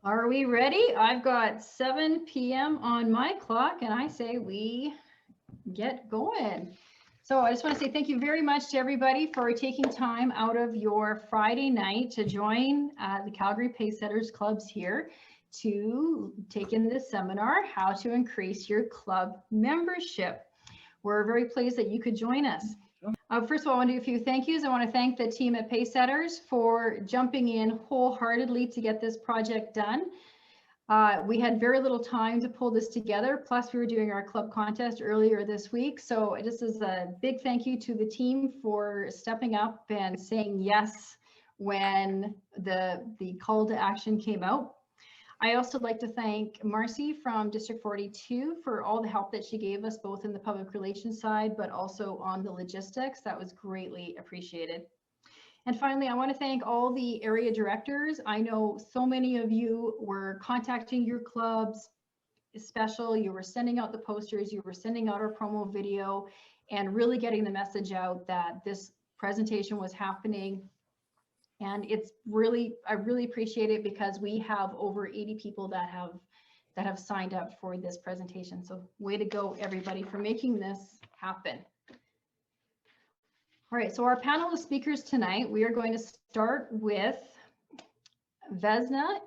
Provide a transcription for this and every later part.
Are we ready? I've got 7 p.m. on my clock, and I say we get going. So I just want to say thank you very much to everybody for taking time out of your Friday night to join the Calgary Pacesetters Clubs here to take in this seminar, How to Increase Your Club Membership. We're very pleased that you could join us. First of all, I want to do a few thank yous. I want to thank the team at Pacesetters for jumping in wholeheartedly to get this project done. We had very little time to pull this together. Plus, we were doing our club contest earlier this week. So this is a big thank you to the team for stepping up and saying yes when the call to action came out. I also like to thank Marcy from District 42 for all the help that she gave us, both in the public relations side, but also on the logistics. That was greatly appreciated. And finally, I want to thank all the area directors. I know so many of you were contacting your clubs, special, you were sending out the posters, you were sending out our promo video, and really getting the message out that this presentation was happening. And it's really, I really appreciate it because we have over 80 people that have signed up for this presentation. So way to go, everybody, for making this happen. All right, so our panel of speakers tonight, we are going to start with Vesna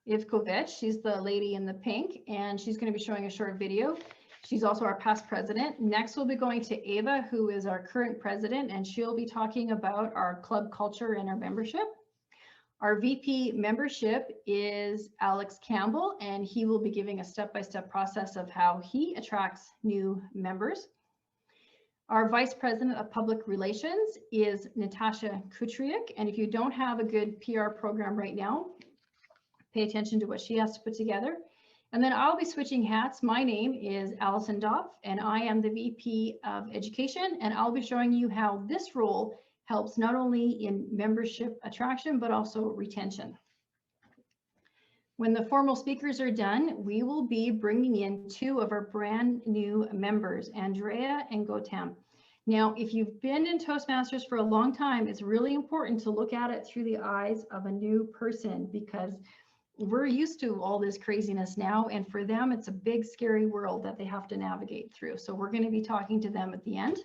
Ivkovic. She's the lady in the pink, and she's going to be showing a short video. She's also our past president. Next, we'll be going to Ava, who is our current president, and she'll be talking about our club culture and our membership. Our VP membership is Alex Campbell, and he will be giving a step-by-step process of how he attracts new members. Our Vice President of Public Relations is Natasha Kutriak, and if you don't have a good PR program right now, pay attention to what she has to put together. And then I'll be switching hats. My name is Allison Doff, and I am the VP of Education, and I'll be showing you how this role helps not only in membership attraction, but also retention. When the formal speakers are done, we will be bringing in two of our brand new members, Andrea and Gautam. Now, if you've been in Toastmasters for a long time, it's really important to look at it through the eyes of a new person, because we're used to all this craziness now, and for them, it's a big, scary world that they have to navigate through. So we're going to be talking to them at the end.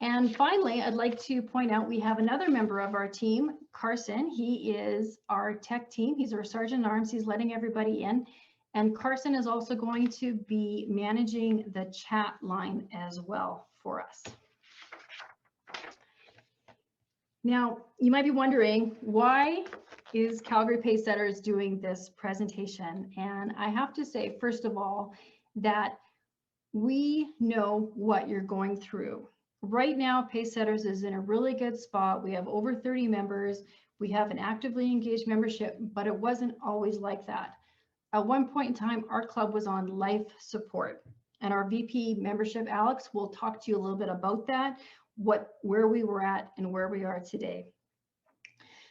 And finally, I'd like to point out we have another member of our team, Carson. He is our tech team. He's our sergeant at arms. He's letting everybody in. And Carson is also going to be managing the chat line as well for us. Now, you might be wondering, why is Calgary Pacesetters doing this presentation? And I have to say, first of all, that we know what you're going through. Right now, Pacesetters is in a really good spot. We have over 30 members. We have an actively engaged membership, but it wasn't always like that. At one point in time, our club was on life support, and our VP membership, Alex, will talk to you a little bit about that, where we were at and where we are today.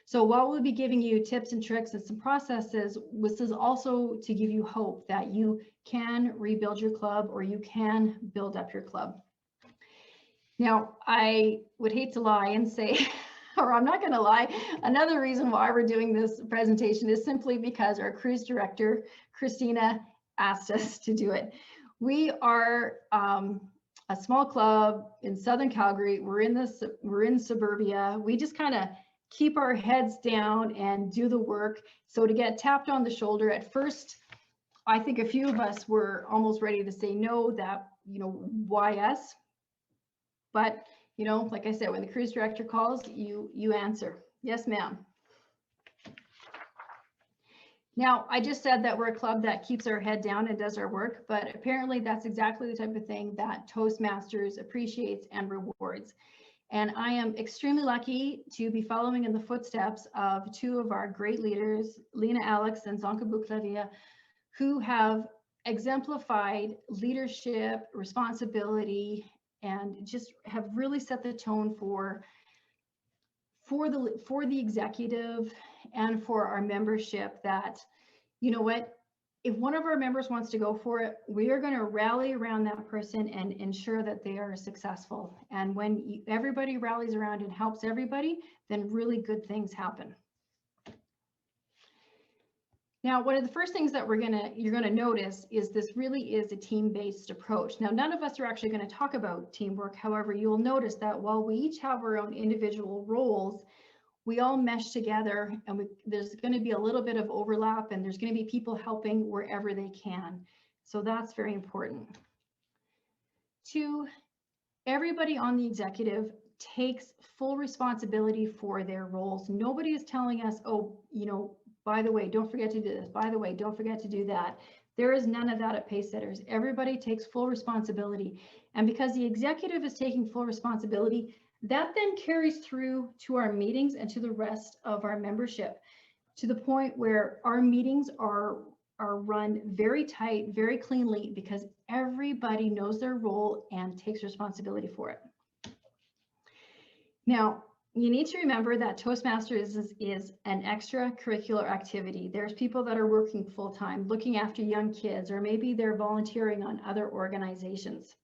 So while we'll be giving you tips and tricks and some processes, this is also to give you hope that you can rebuild your club or you can build up your club. Now, I would hate to lie and say, or I'm not going to lie, another reason why we're doing this presentation is simply because our cruise director, Christina, asked us to do it. We are a small club in Southern Calgary. We're in suburbia. We just kind of keep our heads down and do the work. So to get tapped on the shoulder at first, I think a few of us were almost ready to say no, that, why us? But, like I said, when the cruise director calls, you answer. Yes, ma'am. Now, I just said that we're a club that keeps our head down and does our work, but apparently that's exactly the type of thing that Toastmasters appreciates and rewards. And I am extremely lucky to be following in the footsteps of two of our great leaders, Lena Alex and Zonka Buklavia, who have exemplified leadership, responsibility, and just have really set the tone for the executive and for our membership, that, if one of our members wants to go for it, we are going to rally around that person and ensure that they are successful. And when everybody rallies around and helps everybody, then really good things happen. Now, one of the first things that you're gonna notice is this really is a team-based approach. Now, none of us are actually gonna talk about teamwork. However, you'll notice that while we each have our own individual roles, we all mesh together, and there's gonna be a little bit of overlap, and there's gonna be people helping wherever they can. So that's very important. 2, everybody on the executive takes full responsibility for their roles. Nobody is telling us, oh, by the way, don't forget to do this. By the way, don't forget to do that. There is none of that at Pacesetters. Everybody takes full responsibility. And because the executive is taking full responsibility, that then carries through to our meetings and to the rest of our membership, to the point where our meetings are run very tight, very cleanly, because everybody knows their role and takes responsibility for it. Now, you need to remember that Toastmasters is an extracurricular activity. There's people that are working full-time, looking after young kids, or maybe they're volunteering on other organizations.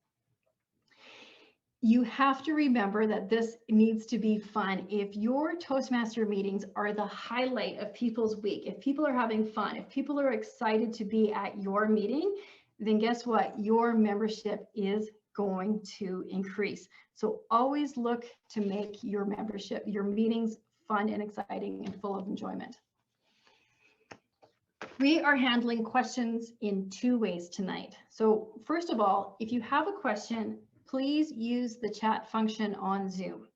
You have to remember that this needs to be fun. If your Toastmaster meetings are the highlight of people's week, if people are having fun, if people are excited to be at your meeting, then guess what? Your membership is going to increase. So always look to make your membership, your meetings, fun and exciting and full of enjoyment. We are handling questions in 2 ways tonight. So first of all, if you have a question, please use the chat function on Zoom.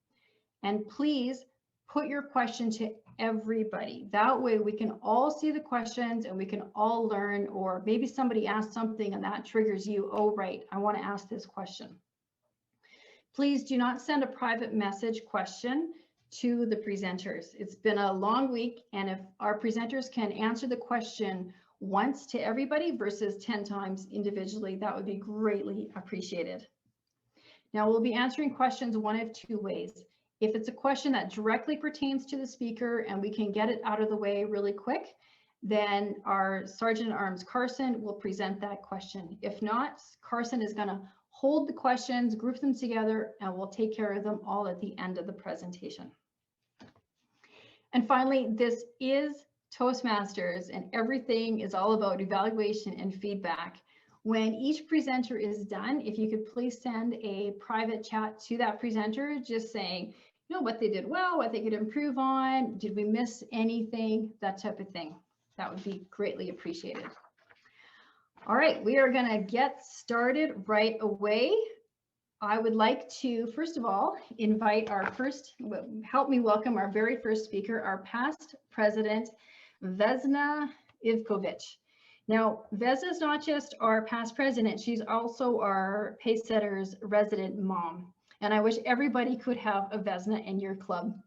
And please put your question to everybody. That way we can all see the questions and we can all learn, or maybe somebody asked something and that triggers you, oh, right, I want to ask this question. Please do not send a private message question to the presenters. It's been a long week, and if our presenters can answer the question once to everybody versus 10 times individually, that would be greatly appreciated. Now, we'll be answering questions one of 2 ways. If it's a question that directly pertains to the speaker and we can get it out of the way really quick, then our Sergeant at Arms Carson will present that question. If not, Carson is going to hold the questions, group them together, and we'll take care of them all at the end of the presentation. And finally, this is Toastmasters, and everything is all about evaluation and feedback. When each presenter is done, if you could please send a private chat to that presenter, just saying, what they did well, what they could improve on, did we miss anything, that type of thing. That would be greatly appreciated. All right, we are going to get started right away. I would like to, first of all, invite help me welcome our very first speaker, our past president, Vesna Ivkovic. Now, Vesna is not just our past president, she's also our Pacesetters resident mom. And I wish everybody could have a Vesna in your club.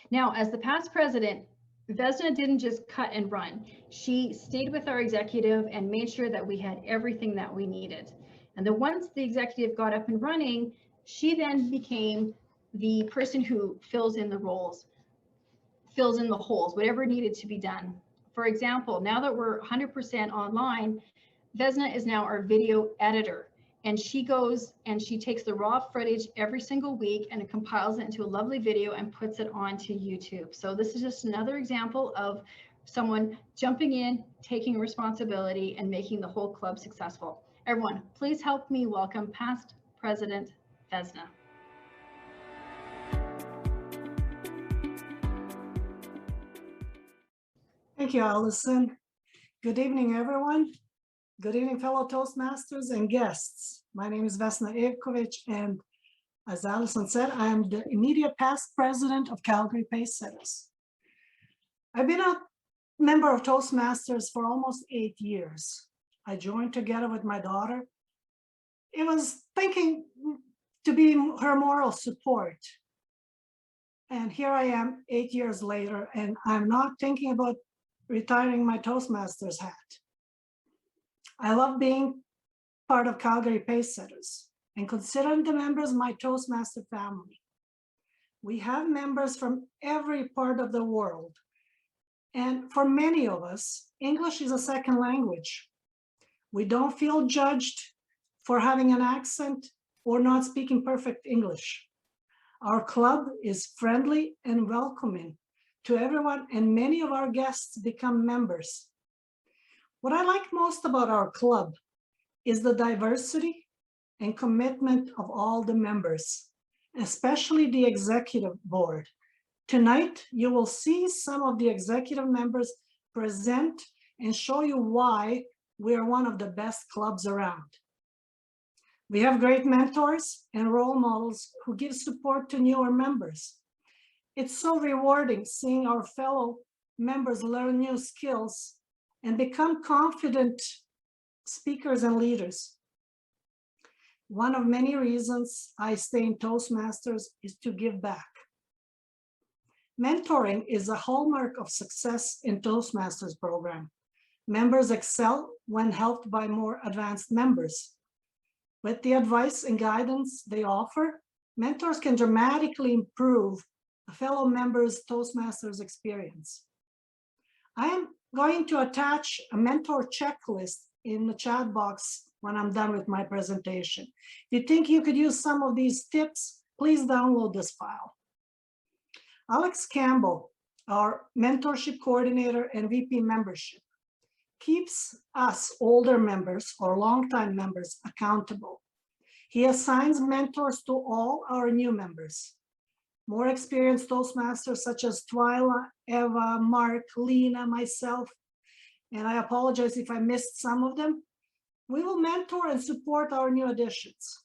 Now, as the past president, Vesna didn't just cut and run. She stayed with our executive and made sure that we had everything that we needed. And then once the executive got up and running, she then became the person who fills in the roles, fills in the holes, whatever needed to be done. For example, now that we're 100% online, Vesna is now our video editor. And she goes and she takes the raw footage every single week and it compiles it into a lovely video and puts it onto YouTube. So this is just another example of someone jumping in, taking responsibility, and making the whole club successful. Everyone, please help me welcome past President Vesna. Thank you, Allison. Good evening, everyone. Good evening, fellow Toastmasters and guests. My name is Vesna Ivkovic, and as Allison said, I am the immediate past president of Calgary Pacesetters. I've been a member of Toastmasters for almost 8 years. I joined together with my daughter. It was thinking to be her moral support. And here I am 8 years later, and I'm not thinking about retiring my Toastmasters hat. I love being part of Calgary Pacesetters and consider the members my Toastmaster family. We have members from every part of the world. And for many of us, English is a second language. We don't feel judged for having an accent or not speaking perfect English. Our club is friendly and welcoming to everyone, and many of our guests become members What I like most about our club is the diversity and commitment of all the members, especially the executive board. Tonight, you will see some of the executive members present and show you why we are one of the best clubs around. We have great mentors and role models who give support to newer members. It's so rewarding seeing our fellow members learn new skills and become confident speakers and leaders. One of many reasons I stay in Toastmasters is to give back. Mentoring is a hallmark of success in Toastmasters program. Members excel when helped by more advanced members. With the advice and guidance they offer, mentors can dramatically improve a fellow member's Toastmasters experience. I am going to attach a mentor checklist in the chat box when I'm done with my presentation. If you think you could use some of these tips, please download this file. Alex Campbell, our mentorship coordinator and VP membership, keeps us older members or longtime members accountable. He assigns mentors to all our new members. More experienced Toastmasters such as Twyla, Eva, Mark, Lena, myself, and I apologize if I missed some of them. We will mentor and support our new additions,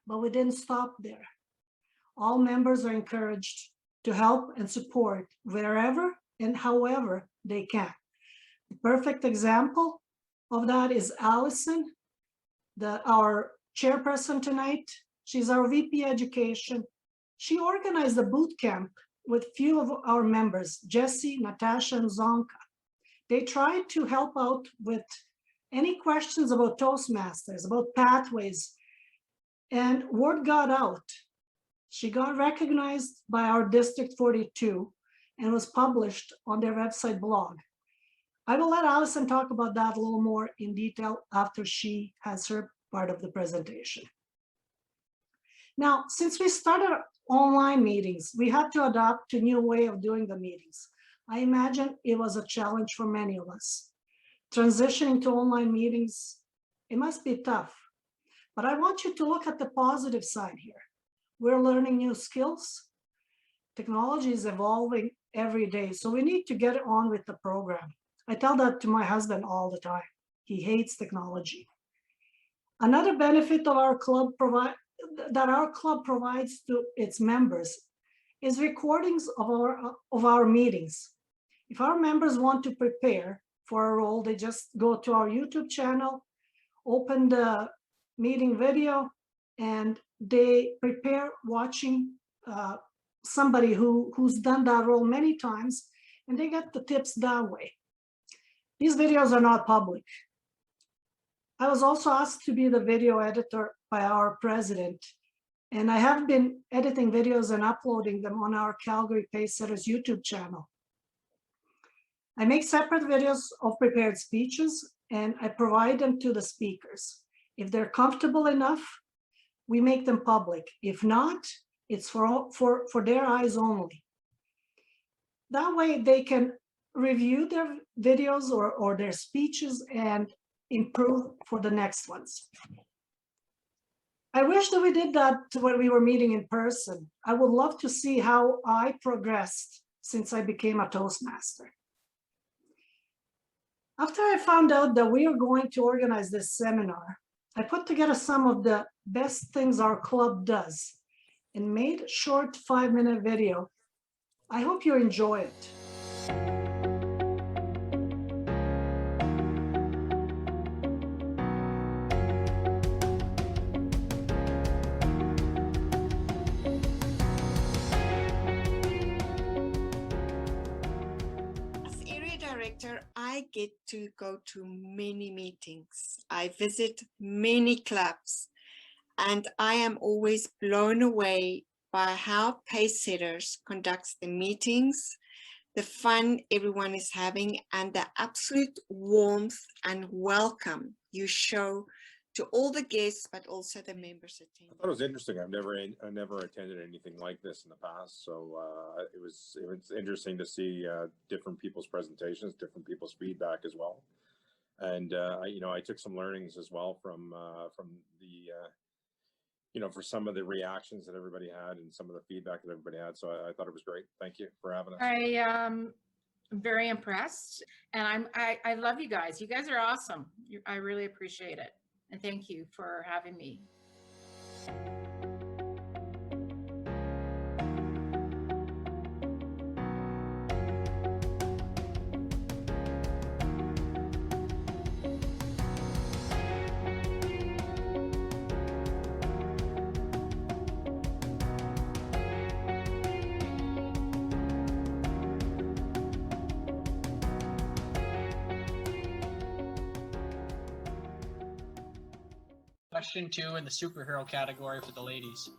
but we didn't stop there. All members are encouraged to help and support wherever and however they can. The perfect example of that is Allison, our chairperson tonight. She's our VP Education. She organized a boot camp with few of our members, Jesse, Natasha, and Zonka. They tried to help out with any questions about Toastmasters, about pathways, and word got out. She got recognized by our District 42 and was published on their website blog. I will let Allison talk about that a little more in detail after she has her part of the presentation. Now, since we started online meetings, we had to adapt to a new way of doing the meetings. I imagine it was a challenge for many of us. Transitioning to online meetings, it must be tough, but I want you to look at the positive side here. We're learning new skills. Technology is evolving every day, so we need to get on with the program. I tell that to my husband all the time. He hates technology. Another benefit of our club provides to its members is recordings of our meetings. If our members want to prepare for a role, they just go to our YouTube channel, open the meeting video, and they prepare watching somebody who's done that role many times, and they get the tips that way. These videos are not public. I was also asked to be the video editor by our president, and I have been editing videos and uploading them on our Calgary Pacesetters YouTube channel. I make separate videos of prepared speeches, and I provide them to the speakers. If they're comfortable enough, we make them public. If not, it's for their eyes only. That way they can review their videos or their speeches and improve for the next ones. I wish that we did that when we were meeting in person. I would love to see how I progressed since I became a Toastmaster. After I found out that we are going to organize this seminar, I put together some of the best things our club does and made a short 5-minute video. I hope you enjoy it. I get to go to many meetings. I visit many clubs, and I am always blown away by how Pacesetters conducts the meetings, the fun everyone is having, and the absolute warmth and welcome you show to all the guests, but also the members attending. I thought it was interesting. I've never attended anything like this in the past, so it was interesting to see different people's presentations, different people's feedback as well. And I took some learnings as well from the for some of the reactions that everybody had and some of the feedback that everybody had. So I thought it was great. Thank you for having us. I'm very impressed, and I love you guys. You guys are awesome. I really appreciate it, and thank you for having me. Question 2 in the superhero category for the ladies.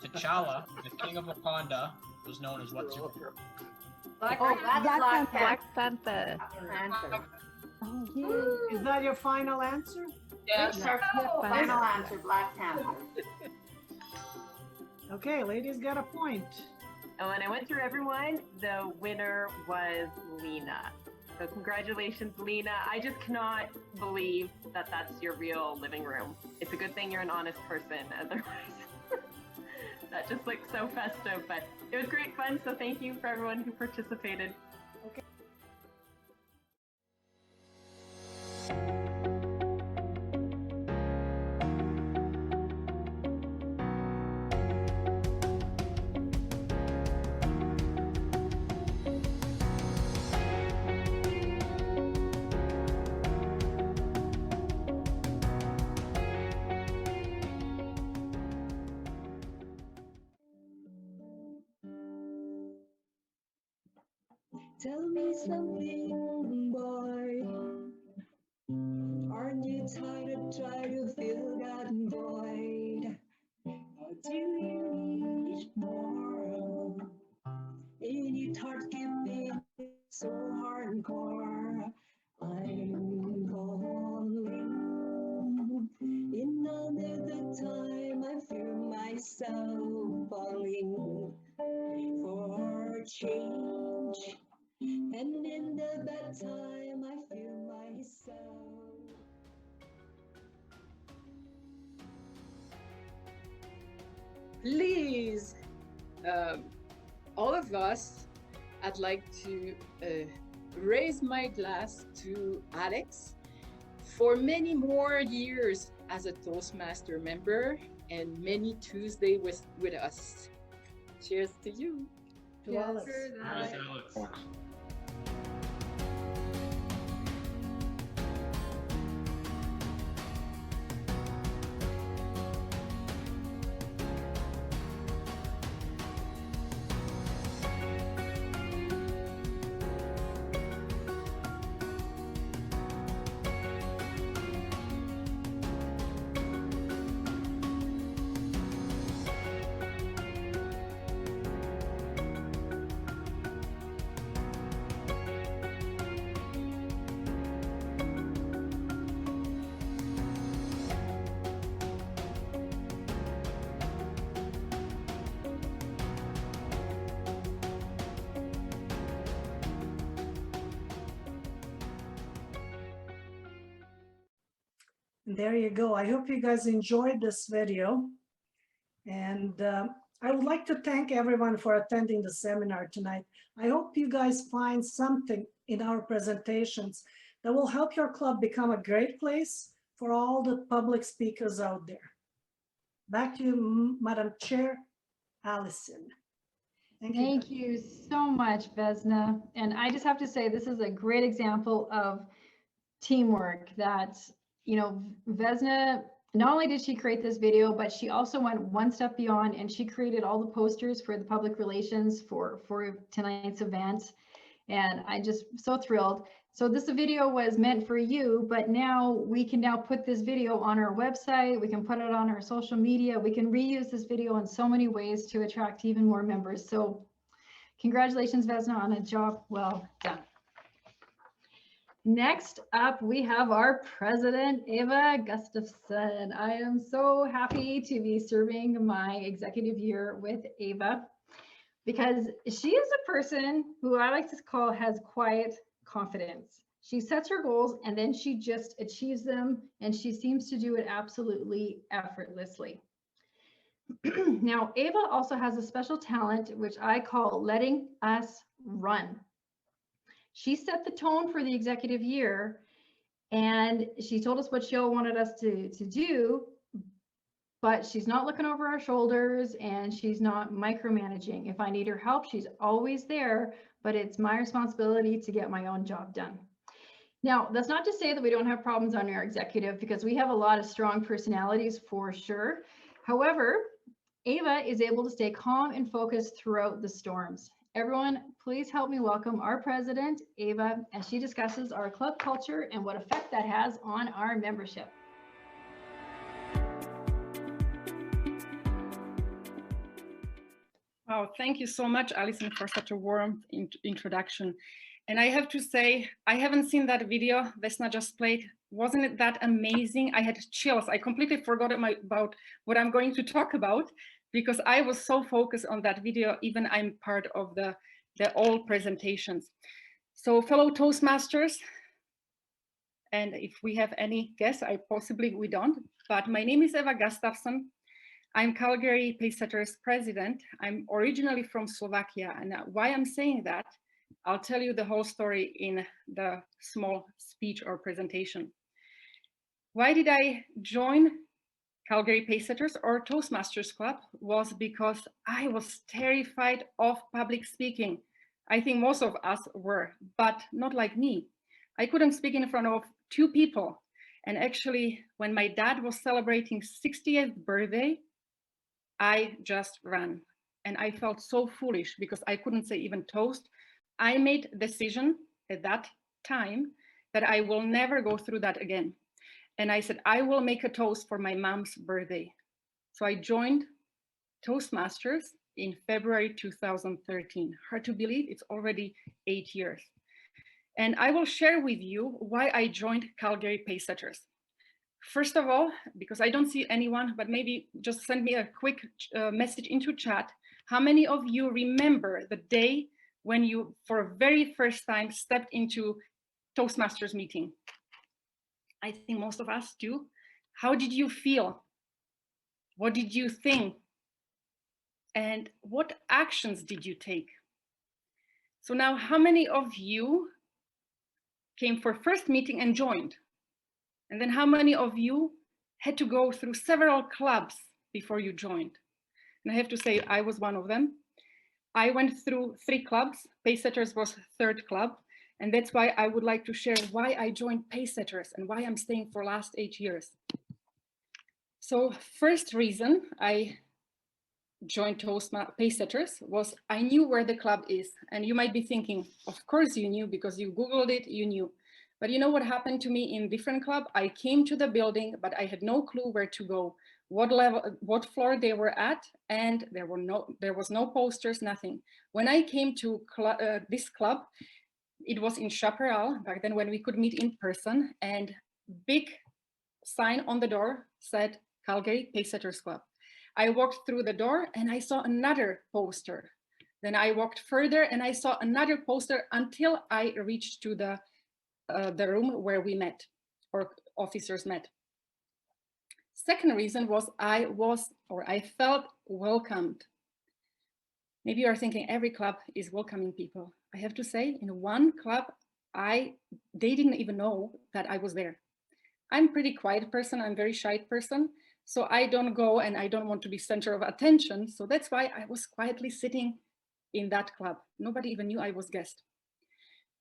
T'Challa, the king of Wakanda, was known as what superhero? Black Panther. Is that your final answer? Yes. Final answer, Black Panther. Okay, ladies got a point. And when I went through everyone, the winner was Lena. So congratulations, Lena. I just cannot believe that that's your real living room. It's a good thing you're an honest person, otherwise that just looks so festive, but it was great fun. So thank you for everyone who participated. Tell me something, boy. Aren't you tired of trying to fill that void? Or do you need more? And your heart giving so hardcore. I'm falling. In another time, I feel myself falling for change. And in the bad time, I feel myself. Please, all of us, I'd like to raise my glass to Alex for many more years as a Toastmaster member and many Tuesdays with us. Cheers to you. To Alex. Nice, Alex. There you go. I hope you guys enjoyed this video. And I would like to thank everyone for attending the seminar tonight. I hope you guys find something in our presentations that will help your club become a great place for all the public speakers out there. Back to you, Madam Chair, Allison. Thank you so much, Vesna. And I just have to say, this is a great example of teamwork that, Vesna, not only did she create this video, but she also went one step beyond and she created all the posters for the public relations for tonight's event. And I'm just so thrilled. So this video was meant for you, but now we can put this video on our website. We can put it on our social media. We can reuse this video in so many ways to attract even more members. So congratulations, Vesna, on a job well done. Next up, we have our president, Eva Gustafson. I am so happy to be serving my executive year with Eva because she is a person who I like to call has quiet confidence. She sets her goals and then she just achieves them, and she seems to do it absolutely effortlessly. Now, Ava also has a special talent, which I call letting us run. She set the tone for the executive year, and she told us what she all wanted us to do, but she's not looking over our shoulders and she's not micromanaging. If I need her help, she's always there, but it's my responsibility to get my own job done. Now, that's not to say that we don't have problems on our executive, because we have a lot of strong personalities for sure. However, Ava is able to stay calm and focused throughout the storms. Everyone, please help me welcome our president, Ava, as she discusses our club culture and what effect that has on our membership. Wow, thank you so much, Alison, for such a warm introduction. And I have to say, I haven't seen that video Vesna just played. Wasn't it that amazing? I had chills. I completely forgot about what I'm going to talk about, because I was so focused on that video. Even I'm part of the all presentations. So fellow Toastmasters, and if we have any guests, we don't, but my name is Eva Gustafsson. I'm Calgary Pacesetters president. I'm originally from Slovakia, and why I'm saying that, I'll tell you the whole story in the small speech or presentation. Why did I join Calgary Pacesetters or Toastmasters Club? Was because I was terrified of public speaking. I think most of us were, but not like me. I couldn't speak in front of 2 people. And actually, when my dad was celebrating 60th birthday, I just ran. And I felt so foolish because I couldn't say even toast. I made a decision at that time that I will never go through that again. And I said, I will make a toast for my mom's birthday. So I joined Toastmasters in February 2013. Hard to believe, it's already 8 years. And I will share with you why I joined Calgary Pacesetters. First of all, because I don't see anyone, but maybe just send me a quick message into chat. How many of you remember the day when you, for a very first time, stepped into Toastmasters meeting? I think most of us do. How did you feel? What did you think? And what actions did you take? So now, how many of you came for first meeting and joined? And then how many of you had to go through several clubs before you joined? And I have to say, I was one of them. I went through 3 clubs. Pacesetters was 3rd club. And that's why I would like to share why I joined Pacesetters and why I'm staying for last 8 years. So first reason I joined Pacesetters was I knew where the club is. And you might be thinking, of course you knew, because you Googled it, you knew. But you know what happened to me in different club? I came to the building, but I had no clue where to go, what level, what floor they were at, and there was no posters, nothing. When I came to this club, it was in Chaparral, back then when we could meet in person, and big sign on the door said Calgary Pacesetters Club. I walked through the door and I saw another poster. Then I walked further and I saw another poster until I reached to the room where we met, or officers met. Second reason was I felt welcomed. Maybe you are thinking every club is welcoming people. I have to say, in one club, they didn't even know that I was there. I'm a pretty quiet person, I'm a very shy person, so I don't go and I don't want to be center of attention. So that's why I was quietly sitting in that club. Nobody even knew I was guest.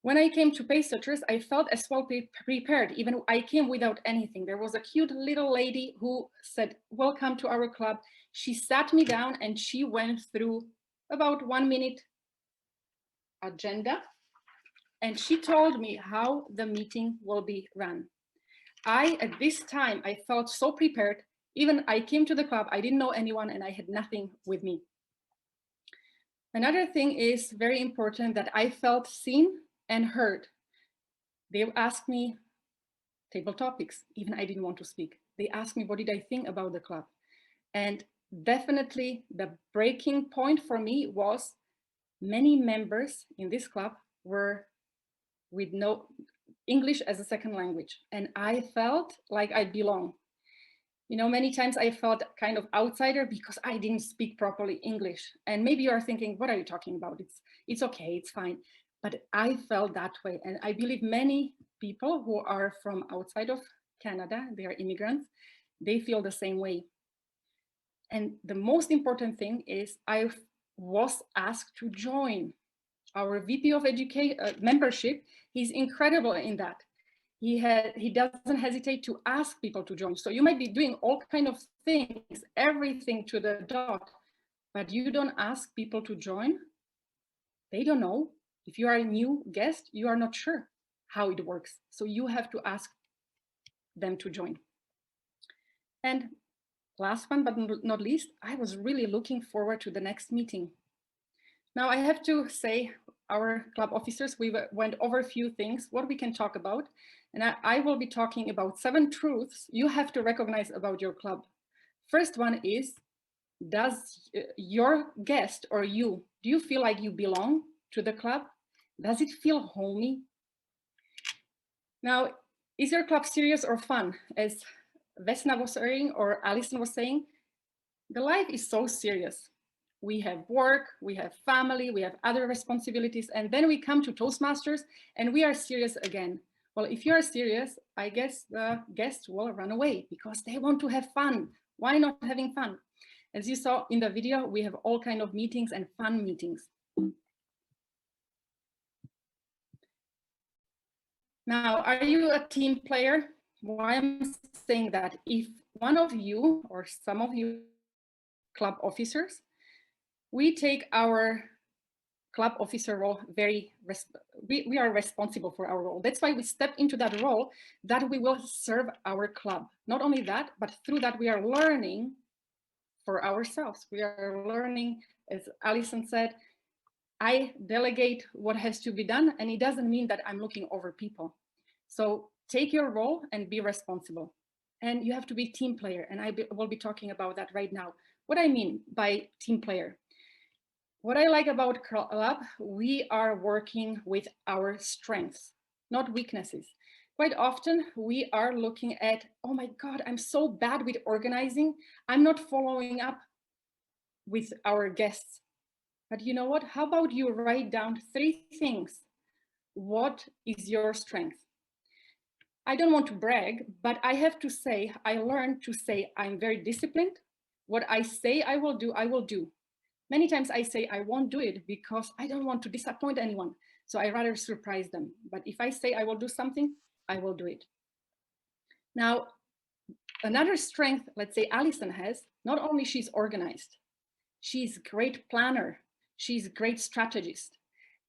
When I came to Pacesetters, I felt as well prepared. Even I came without anything. There was a cute little lady who said, welcome to our club. She sat me down and she went through about 1 minute agenda. And she told me how the meeting will be run. At this time, I felt so prepared. Even I came to the club, I didn't know anyone and I had nothing with me. Another thing is very important, that I felt seen and heard. They asked me table topics, even I didn't want to speak. They asked me, what did I think about the club? And definitely the breaking point for me was many members in this club were with English as a second language. And I felt like I belong. You know, many times I felt kind of outsider because I didn't speak properly English. And maybe you are thinking, what are you talking about? It's okay, it's fine. But I felt that way. And I believe many people who are from outside of Canada, they are immigrants, they feel the same way. And the most important thing is I was asked to join. Our VP of membership, he's incredible in that. He doesn't hesitate to ask people to join. So you might be doing all kind of things, everything to the dot, but you don't ask people to join. They don't know. If you are a new guest, you are not sure how it works. So you have to ask them to join. And last one, but not least, I was really looking forward to the next meeting. Now I have to say, our club officers, we went over a few things, what we can talk about. And I will be talking about 7 truths you have to recognize about your club. First one is, does your guest or you, do you feel like you belong to the club? Does it feel homey? Now, is your club serious or fun? As Vesna was saying, or Alison was saying, the life is so serious. We have work, we have family, we have other responsibilities, and then we come to Toastmasters and we are serious again. Well, if you are serious, I guess the guests will run away because they want to have fun. Why not having fun? As you saw in the video, we have all kinds of meetings and fun meetings. Now, are you a team player? Why am I saying that? If one of you or some of you club officers, we take our club officer role we are responsible for our role. That's why we step into that role, that we will serve our club. Not only that, but through that we are learning for ourselves. We are learning, as Alison said, I delegate what has to be done, and it doesn't mean that I'm looking over people. So take your role and be responsible. And you have to be team player, and I will be talking about that right now. What I mean by team player. What I like about club, we are working with our strengths, not weaknesses. Quite often we are looking at, oh my God, I'm so bad with organizing. I'm not following up with our guests. But you know what? How about you write down 3 things? What is your strength? I don't want to brag, but I have to say, I learned to say I'm very disciplined. What I say I will do, I will do. Many times I say I won't do it because I don't want to disappoint anyone. So I rather surprise them. But if I say I will do something, I will do it. Now, another strength, let's say Alison has, not only she's organized, she's a great planner, she's a great strategist.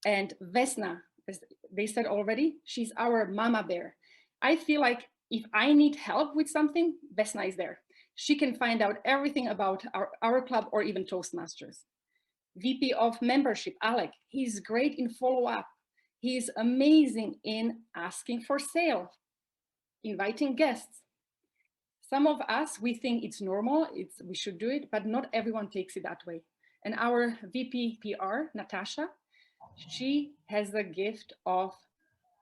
And Vesna, as they said already, she's our mama bear. I feel like if I need help with something, Vesna is there. She can find out everything about our club or even Toastmasters. VP of membership, Alec, he's great in follow-up. He's amazing in asking for sale, inviting guests. Some of us, we think it's normal, we should do it, but not everyone takes it that way. And our VP PR, Natasha, she has the gift of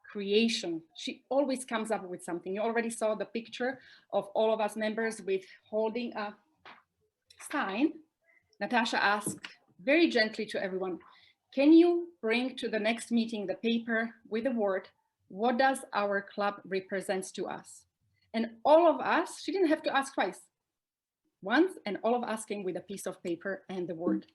creation. She always comes up with something. You already saw the picture of all of us members with holding a sign. Natasha asked very gently to everyone, can you bring to the next meeting the paper with the word, what does our club represents to us? And all of us, she didn't have to ask twice, once, and all of us came with a piece of paper and the word.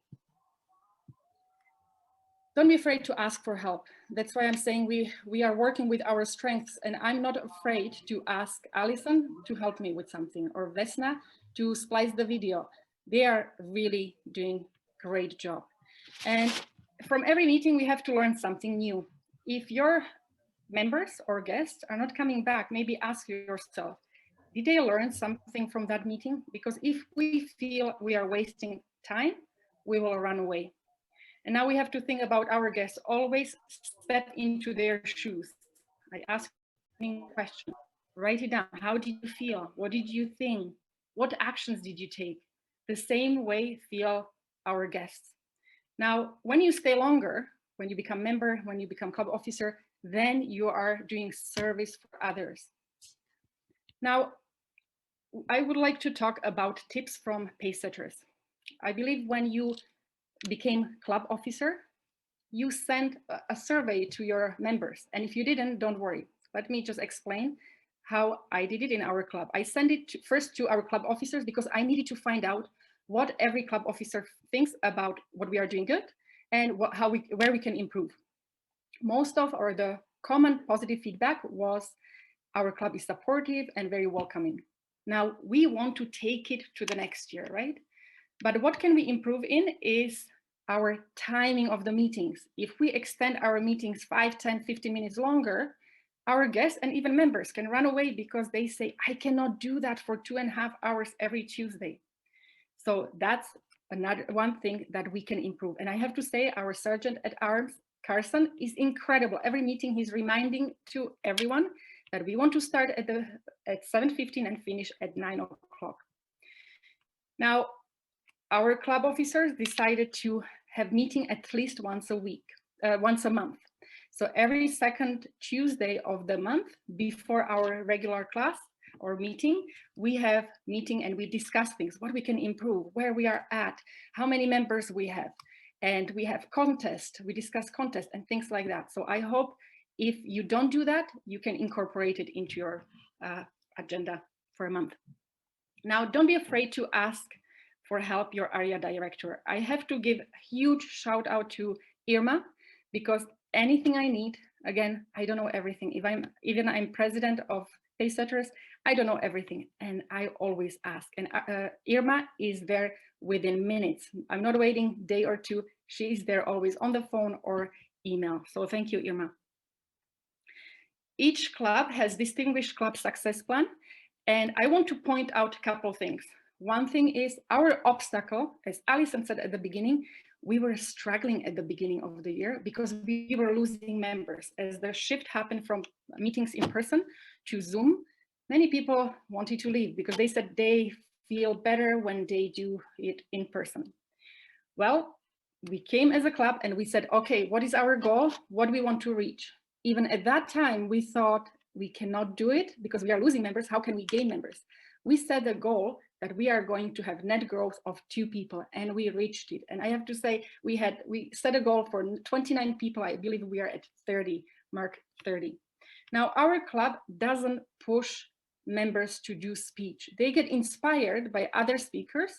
Don't be afraid to ask for help. That's why I'm saying we are working with our strengths, and I'm not afraid to ask Alison to help me with something, or Vesna to splice the video. They are really doing a great job. And from every meeting, we have to learn something new. If your members or guests are not coming back, maybe ask yourself, did they learn something from that meeting? Because if we feel we are wasting time, we will run away. And now we have to think about our guests, always step into their shoes. I ask a question, write it down. How did you feel? What did you think? What actions did you take? The same way feel our guests. Now, when you stay longer, when you become member, when you become club officer, then you are doing service for others. Now, I would like to talk about tips from pace setters. I believe when you became club officer, you sent a survey to your members. And if you didn't, don't worry. Let me just explain how I did it in our club. I sent it first to our club officers because I needed to find out what every club officer thinks about what we are doing good and where we can improve. Most of the common positive feedback was our club is supportive and very welcoming. Now we want to take it to the next year, right? But what can we improve in is our timing of the meetings. If we extend our meetings 5, 10, 15 minutes longer, our guests and even members can run away because they say, I cannot do that for 2.5 hours every Tuesday. So that's another one thing that we can improve. And I have to say, our Sergeant at Arms, Carson, is incredible. Every meeting he's reminding to everyone that we want to start at 7:15 and finish at 9 o'clock. Now, our club officers decided to have meeting at least once a month. So every second Tuesday of the month before our regular class or meeting, we have meeting and we discuss things, what we can improve, where we are at, how many members we have. And we have contest, we discuss contest and things like that. So I hope if you don't do that, you can incorporate it into your agenda for a month. Now, don't be afraid to ask for help your area director. I have to give a huge shout out to Irma, because anything I need, again, I don't know everything. Even I'm president of pace setters, I don't know everything, and I always ask. And Irma is there within minutes. I'm not waiting a day or two. She is there always on the phone or email. So thank you, Irma. Each club has distinguished club success plan, and I want to point out a couple things. One thing is our obstacle, as Alison said at the beginning, we were struggling at the beginning of the year because we were losing members. As the shift happened from meetings in person to Zoom, many people wanted to leave because they said they feel better when they do it in person. Well, we came as a club and we said, okay, what is our goal? What do we want to reach? Even at that time, we thought we cannot do it because we are losing members. How can we gain members? We set a goal that we are going to have net growth of 2 people, and we reached it. And I have to say, we set a goal for 29 people. I believe we are at 30, mark 30. Now, our club doesn't push members to do speech. They get inspired by other speakers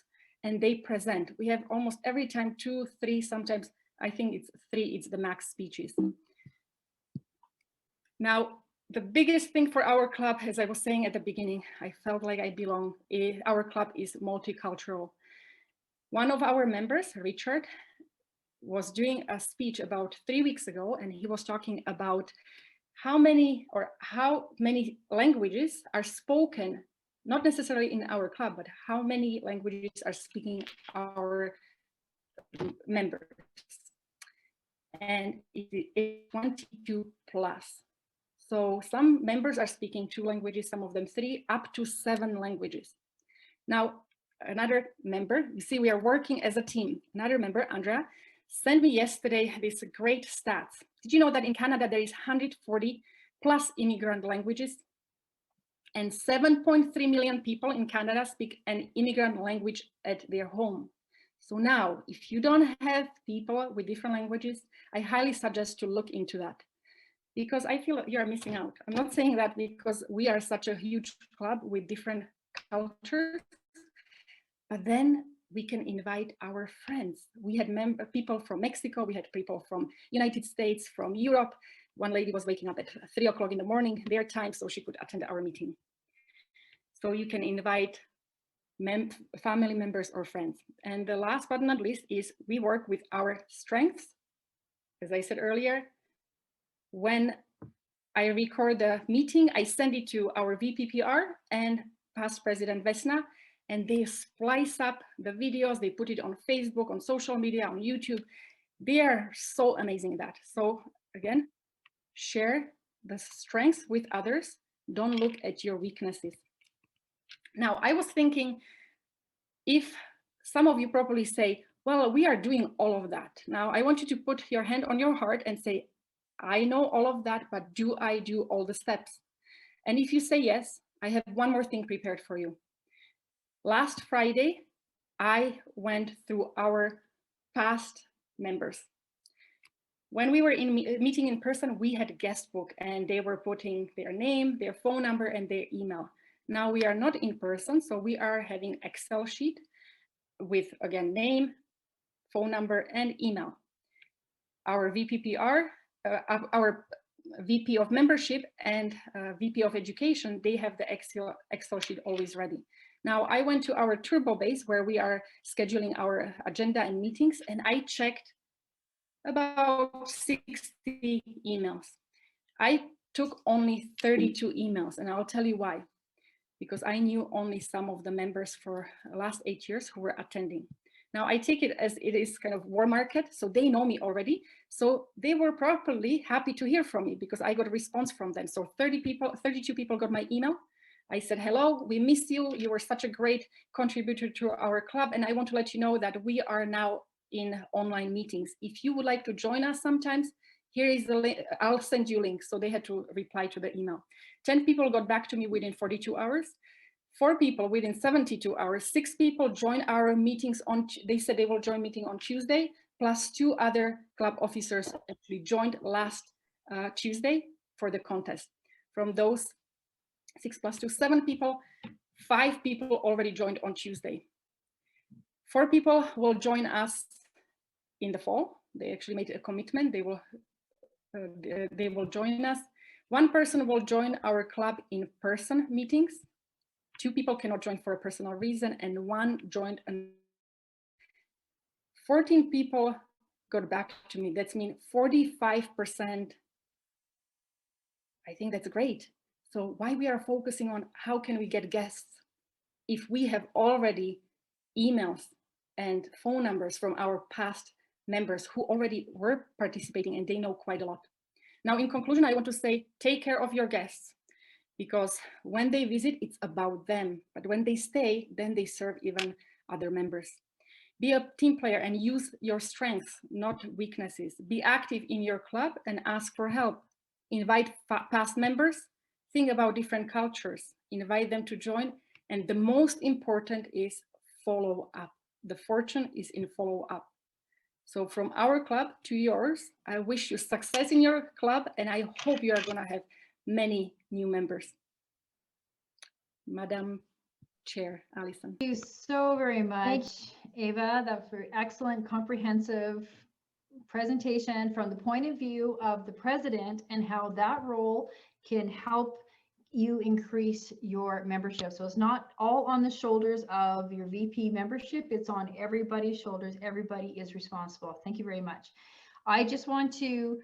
and they present. We have almost every time 2, 3, sometimes I think it's 3, it's the max speeches. Now, the biggest thing for our club, as I was saying at the beginning, I felt like I belong. Our club is multicultural. One of our members, Richard, was doing a speech about 3 weeks ago, and he was talking about how many languages are spoken, not necessarily in our club, but how many languages are speaking our members. And it's 22 plus. So some members are speaking 2 languages, some of them 3, up to 7 languages. Now, another member, you see, we are working as a team. Another member, Andrea, sent me yesterday this great stats. Did you know that in Canada, there is 140 plus immigrant languages? And 7.3 million people in Canada speak an immigrant language at their home. So now, if you don't have people with different languages, I highly suggest to look into that, because I feel you're missing out. I'm not saying that because we are such a huge club with different cultures, but then we can invite our friends. We had people from Mexico, we had people from United States, from Europe. One lady was waking up at 3 o'clock in the morning, their time, so she could attend our meeting. So you can invite family members or friends. And the last but not least is we work with our strengths. As I said earlier, when I record the meeting, I send it to our VPPR and past President Vesna, and they splice up the videos, they put it on Facebook, on social media, on YouTube. They are so amazing at that. So again, share the strengths with others. Don't look at your weaknesses. Now, I was thinking, if some of you probably say, well, we are doing all of that. Now, I want you to put your hand on your heart and say, I know all of that, but do I do all the steps? And if you say yes, I have one more thing prepared for you. Last Friday, I went through our past members. When we were in meeting in person, we had a guest book and they were putting their name, their phone number, and their email. Now we are not in person, so we are having Excel sheet with, again, name, phone number, and email. Our VPPR, our VP of membership and VP of education, they have the Excel sheet always ready. Now I went to our Turbo base where we are scheduling our agenda and meetings, and I checked about 60 emails. I took only 32 emails, and I'll tell you why. Because I knew only some of the members for the last 8 years who were attending. Now I take it as it is kind of war market, so they know me already. So they were probably happy to hear from me because I got a response from them. So 32 people got my email. I said, hello, we miss you. You were such a great contributor to our club. And I want to let you know that we are now in online meetings. If you would like to join us sometimes, here is the link. I'll send you links. So they had to reply to the email. 10 people got back to me within 42 hours. 4 people within 72 hours. 6 people joined our meetings on, they said they will join meeting on Tuesday, plus 2 other club officers actually joined last Tuesday for the contest. From those 6 plus 2, 7 people, 5 people already joined on Tuesday. 4 people will join us in the fall. They actually made a commitment. They will join us. 1 person will join our club in person meetings. 2 people cannot join for a personal reason, and 1 joined. 14 people got back to me. That's mean 45%. I think that's great. So why we are focusing on how can we get guests if we have already emails and phone numbers from our past members who already were participating and they know quite a lot. Now, in conclusion, I want to say, take care of your guests, because when they visit, it's about them. But when they stay, then they serve even other members. Be a team player and use your strengths, not weaknesses. Be active in your club and ask for help. Invite past members. Think about different cultures. Invite them to join. And the most important is follow up. The fortune is in follow up. So from our club to yours, I wish you success in your club, and I hope you are going to have many new members. Madam Chair, Alison. Thank you so very much, Ava. That was an excellent, comprehensive presentation from the point of view of the president and how that role can help you increase your membership. So it's not all on the shoulders of your VP membership, it's on everybody's shoulders. Everybody is responsible. Thank you very much. I just want to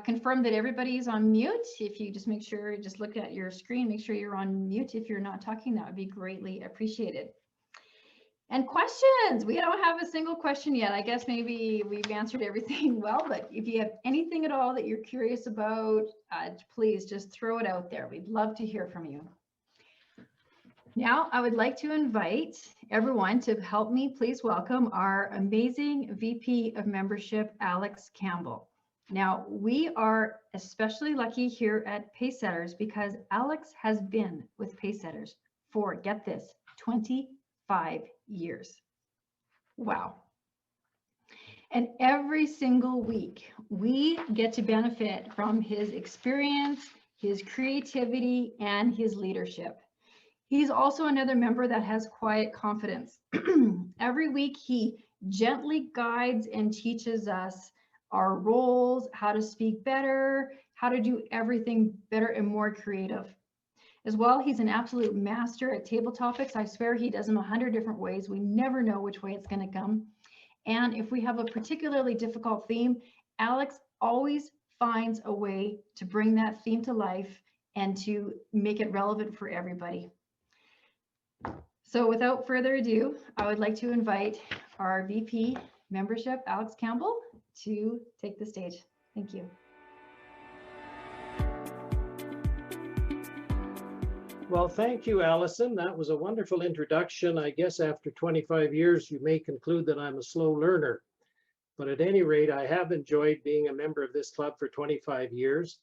confirm that everybody is on mute. If you just make sure, just look at your screen, make sure you're on mute. If you're not talking, that would be greatly appreciated. And questions, we don't have a single question yet. I guess maybe we've answered everything well, but if you have anything at all that you're curious about, please just throw it out there. We'd love to hear from you. Now, I would like to invite everyone to help me please welcome our amazing VP of Membership, Alex Campbell. Now, we are especially lucky here at Pacesetters because Alex has been with Pacesetters for, get this, 25 years. Wow. And every single week, we get to benefit from his experience, his creativity, and his leadership. He's also another member that has quiet confidence. Every week, he gently guides and teaches us our roles, how to speak better, how to do everything better and more creative. As well, he's an absolute master at table topics. I swear he does them 100 different ways. We never know which way it's going to come. And if we have a particularly difficult theme, Alex always finds a way to bring that theme to life and to make it relevant for everybody. So without further ado, I would like to invite our VP membership, Alex Campbell, to take the stage. Thank you. Well, thank you, Alison. That was a wonderful introduction. I guess after 25 years, you may conclude that I'm a slow learner, But at any rate, I have enjoyed being a member of this club for 25 years.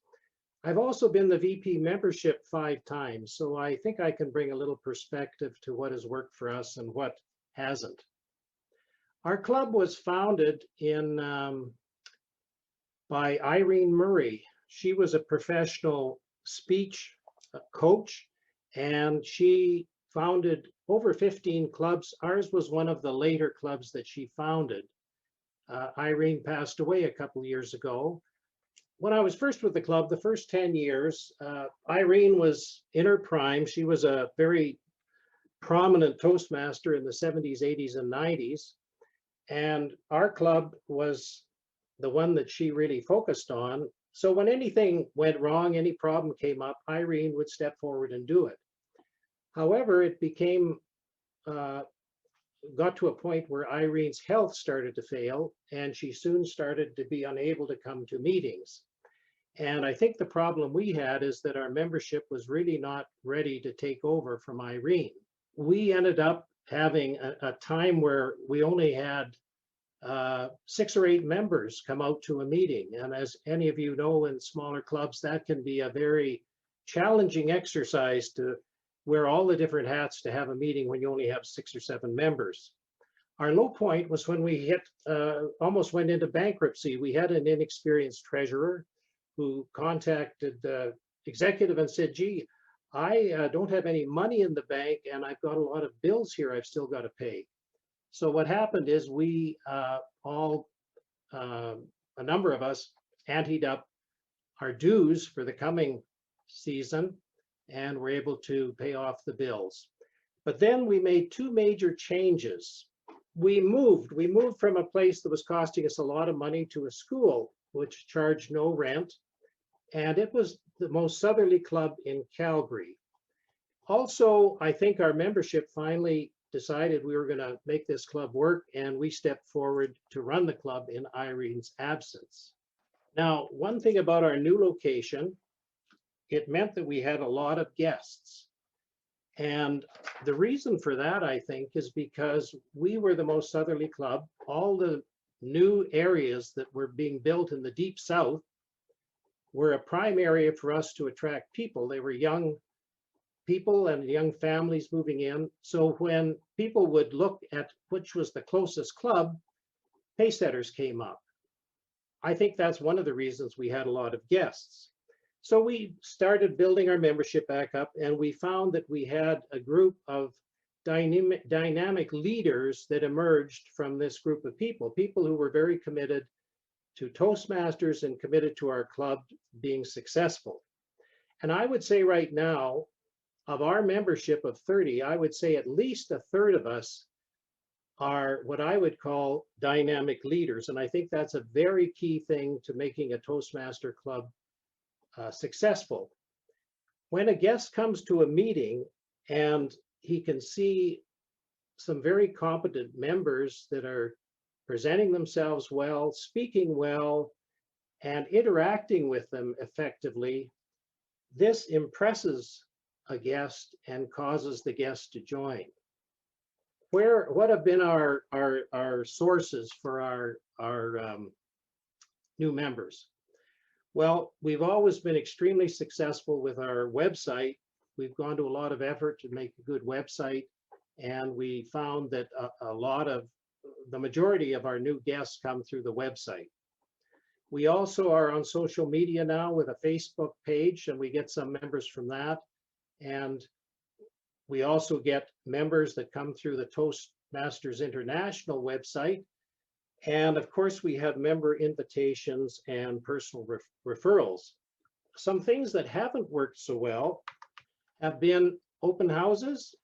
I've also been the VP membership 5 times, so I think I can bring a little perspective to what has worked for us and what hasn't. Our club was founded by Irene Murray. She was a professional speech coach, and she founded over 15 clubs. Ours was one of the later clubs that she founded. Irene passed away a couple years ago. When I was first with the club, the first 10 years, Irene was in her prime. She was a very prominent Toastmaster in the 70s, 80s, and 90s. And our club was the one that she really focused on. So when anything went wrong, any problem came up, Irene would step forward and do it. However, it got to a point where Irene's health started to fail, and she soon started to be unable to come to meetings. And I think the problem we had is that our membership was really not ready to take over from Irene. We ended up having a time where we only had 6 or 8 members come out to a meeting. And as any of you know, in smaller clubs, that can be a very challenging exercise to wear all the different hats to have a meeting when you only have 6 or 7 members. Our low point was when we almost went into bankruptcy. We had an inexperienced treasurer who contacted the executive and said, gee, I don't have any money in the bank and I've got a lot of bills here I've still got to pay. So what happened is we a number of us anteed up our dues for the coming season and were able to pay off the bills. But then we made 2 major changes. We moved from a place that was costing us a lot of money to a school which charged no rent. And it was the most southerly club in Calgary. Also, I think our membership finally decided we were going to make this club work, and we stepped forward to run the club in Irene's absence. Now, one thing about our new location, it meant that we had a lot of guests. And the reason for that, I think, is because we were the most southerly club. All the new areas that were being built in the deep south were a prime area for us to attract people. They were young people and young families moving in. So when people would look at which was the closest club, Paysetters came up. I think that's one of the reasons we had a lot of guests. So we started building our membership back up, and we found that we had a group of dynamic leaders that emerged from this group of people who were very committed to Toastmasters and committed to our club being successful. And I would say right now, of our membership of 30, I would say at least a third of us are what I would call dynamic leaders. And I think that's a very key thing to making a Toastmaster club successful. When a guest comes to a meeting and he can see some very competent members that are presenting themselves well, speaking well, and interacting with them effectively, this impresses a guest and causes the guest to join. What have been our sources for our new members? Well, we've always been extremely successful with our website. We've gone to a lot of effort to make a good website, and we found that the majority of our new guests come through the website. We also are on social media now with a Facebook page, and we get some members from that. And we also get members that come through the Toastmasters International website. And of course, we have member invitations and personal referrals. Some things that haven't worked so well have been open houses.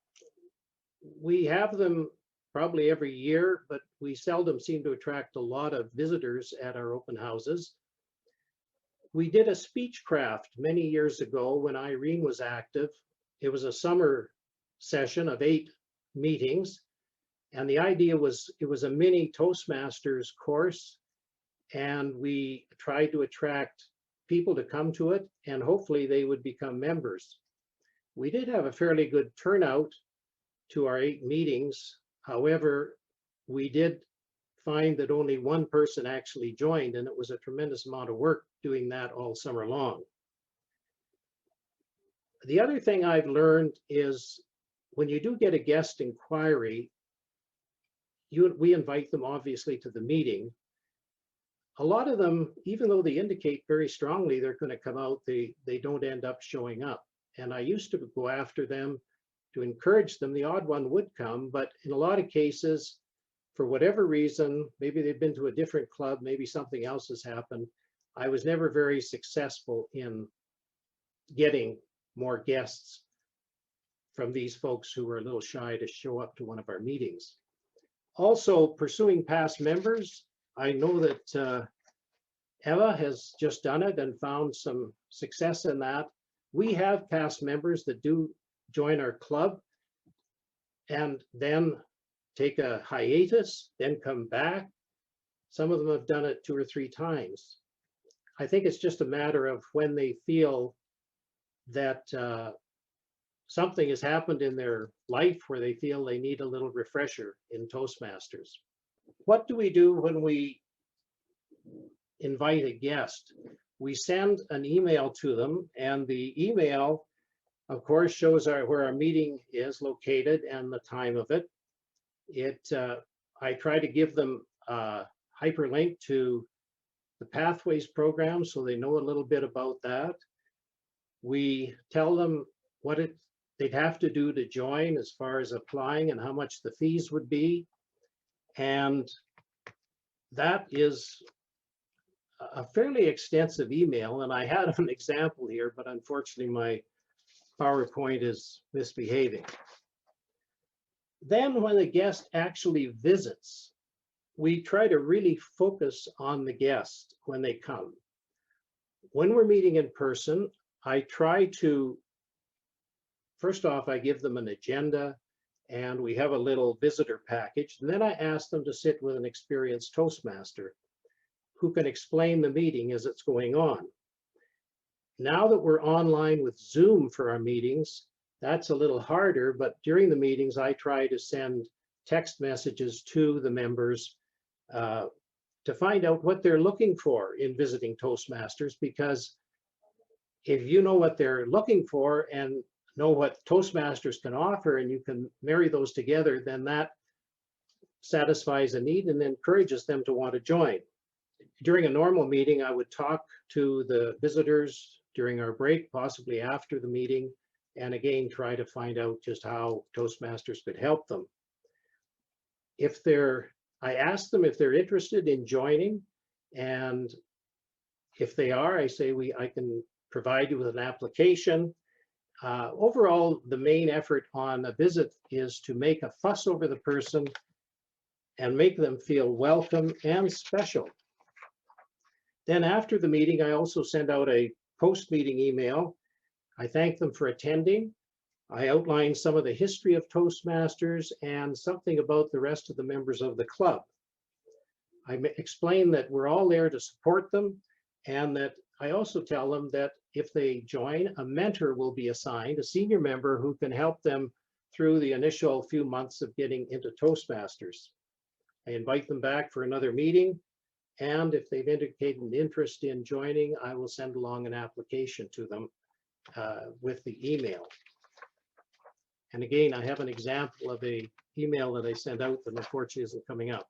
We have them probably every year, but we seldom seem to attract a lot of visitors at our open houses. We did a speech craft many years ago when Irene was active. It was a summer session of 8 meetings. And the idea was, it was a mini Toastmasters course. And we tried to attract people to come to it, and hopefully they would become members. We did have a fairly good turnout to our 8 meetings. However, we did find that only one person actually joined, and it was a tremendous amount of work doing that all summer long. The other thing I've learned is when you do get a guest inquiry, we invite them obviously to the meeting. A lot of them, even though they indicate very strongly they're going to come out, they don't end up showing up. And I used to go after them to encourage them. The odd one would come, but in a lot of cases, for whatever reason, maybe they've been to a different club, maybe something else has happened. I was never very successful in getting more guests from these folks who were a little shy to show up to one of our meetings. Also, pursuing past members. I know that Eva has just done it and found some success in that. We have past members that do join our club and then take a hiatus, then come back. Some of them have done it 2 or 3 times. I think it's just a matter of when they feel that something has happened in their life where they feel they need a little refresher in Toastmasters. What do we do when we invite a guest? We send an email to them, and the email, of course, shows where our meeting is located and the time of it. I try to give them a hyperlink to the Pathways program so they know a little bit about that. We tell them what they'd have to do to join as far as applying and how much the fees would be. And that is a fairly extensive email. And I had an example here, but unfortunately my PowerPoint is misbehaving. Then when the guest actually visits, we try to really focus on the guest when they come. When we're meeting in person, I try to, first off, I give them an agenda and we have a little visitor package. And then I ask them to sit with an experienced Toastmaster who can explain the meeting as it's going on. Now that we're online with Zoom for our meetings, that's a little harder, but during the meetings, I try to send text messages to the members to find out what they're looking for in visiting Toastmasters, because if you know what they're looking for and know what Toastmasters can offer and you can marry those together, then that satisfies a need and encourages them to want to join. During a normal meeting, I would talk to the visitors during our break, possibly after the meeting, and again, try to find out just how Toastmasters could help them. I ask them if they're interested in joining, and if they are, I say I can provide you with an application. Overall, the main effort on a visit is to make a fuss over the person and make them feel welcome and special. Then after the meeting, I also send out a post-meeting email. I thank them for attending. I outline some of the history of Toastmasters and something about the rest of the members of the club. I explain that we're all there to support them, and that I also tell them that if they join, a mentor will be assigned, a senior member who can help them through the initial few months of getting into Toastmasters. I invite them back for another meeting, and if they've indicated an interest in joining, I will send along an application to them with the email. And again, I have an example of an email that I sent out that unfortunately isn't coming up.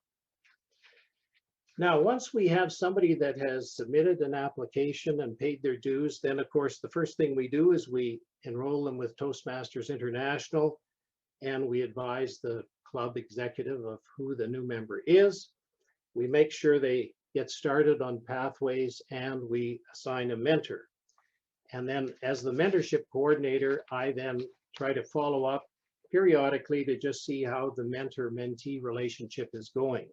Now, once we have somebody that has submitted an application and paid their dues, then of course, the first thing we do is we enroll them with Toastmasters International, and we advise the club executive of who the new member is. We make sure they get started on Pathways, and we assign a mentor. And then as the mentorship coordinator, I then try to follow up periodically to just see how the mentor-mentee relationship is going.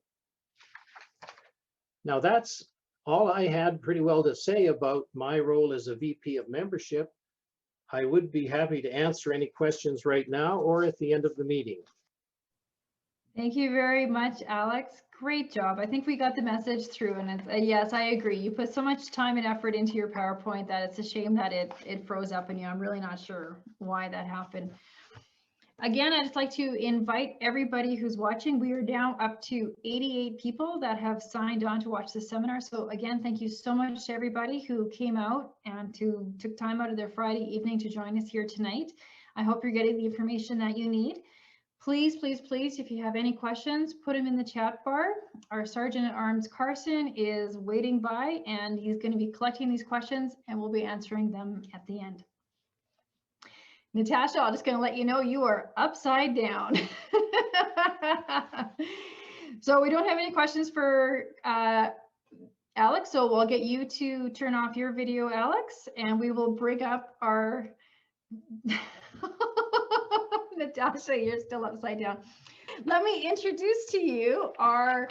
Now that's all I had pretty well to say about my role as a VP of membership. I would be happy to answer any questions right now or at the end of the meeting. Thank you very much, Alex. Great job. I think we got the message through, and it's, yes, I agree. You put so much time and effort into your PowerPoint that it's a shame that it froze up on you. I'm really not sure why that happened. Again, I'd just like to invite everybody who's watching. We are now up to 88 people that have signed on to watch the seminar. So again, thank you so much to everybody who came out and took time out of their Friday evening to join us here tonight. I hope you're getting the information that you need. Please, please, please, if you have any questions, put them in the chat bar. Our Sergeant at Arms Carson is waiting by, and he's going to be collecting these questions, and we'll be answering them at the end. Natasha, I'm just going to let you know you are upside down. So we don't have any questions for Alex, so we'll get you to turn off your video, Alex, and we will bring up our Natasha, you're still upside down. Let me introduce to you our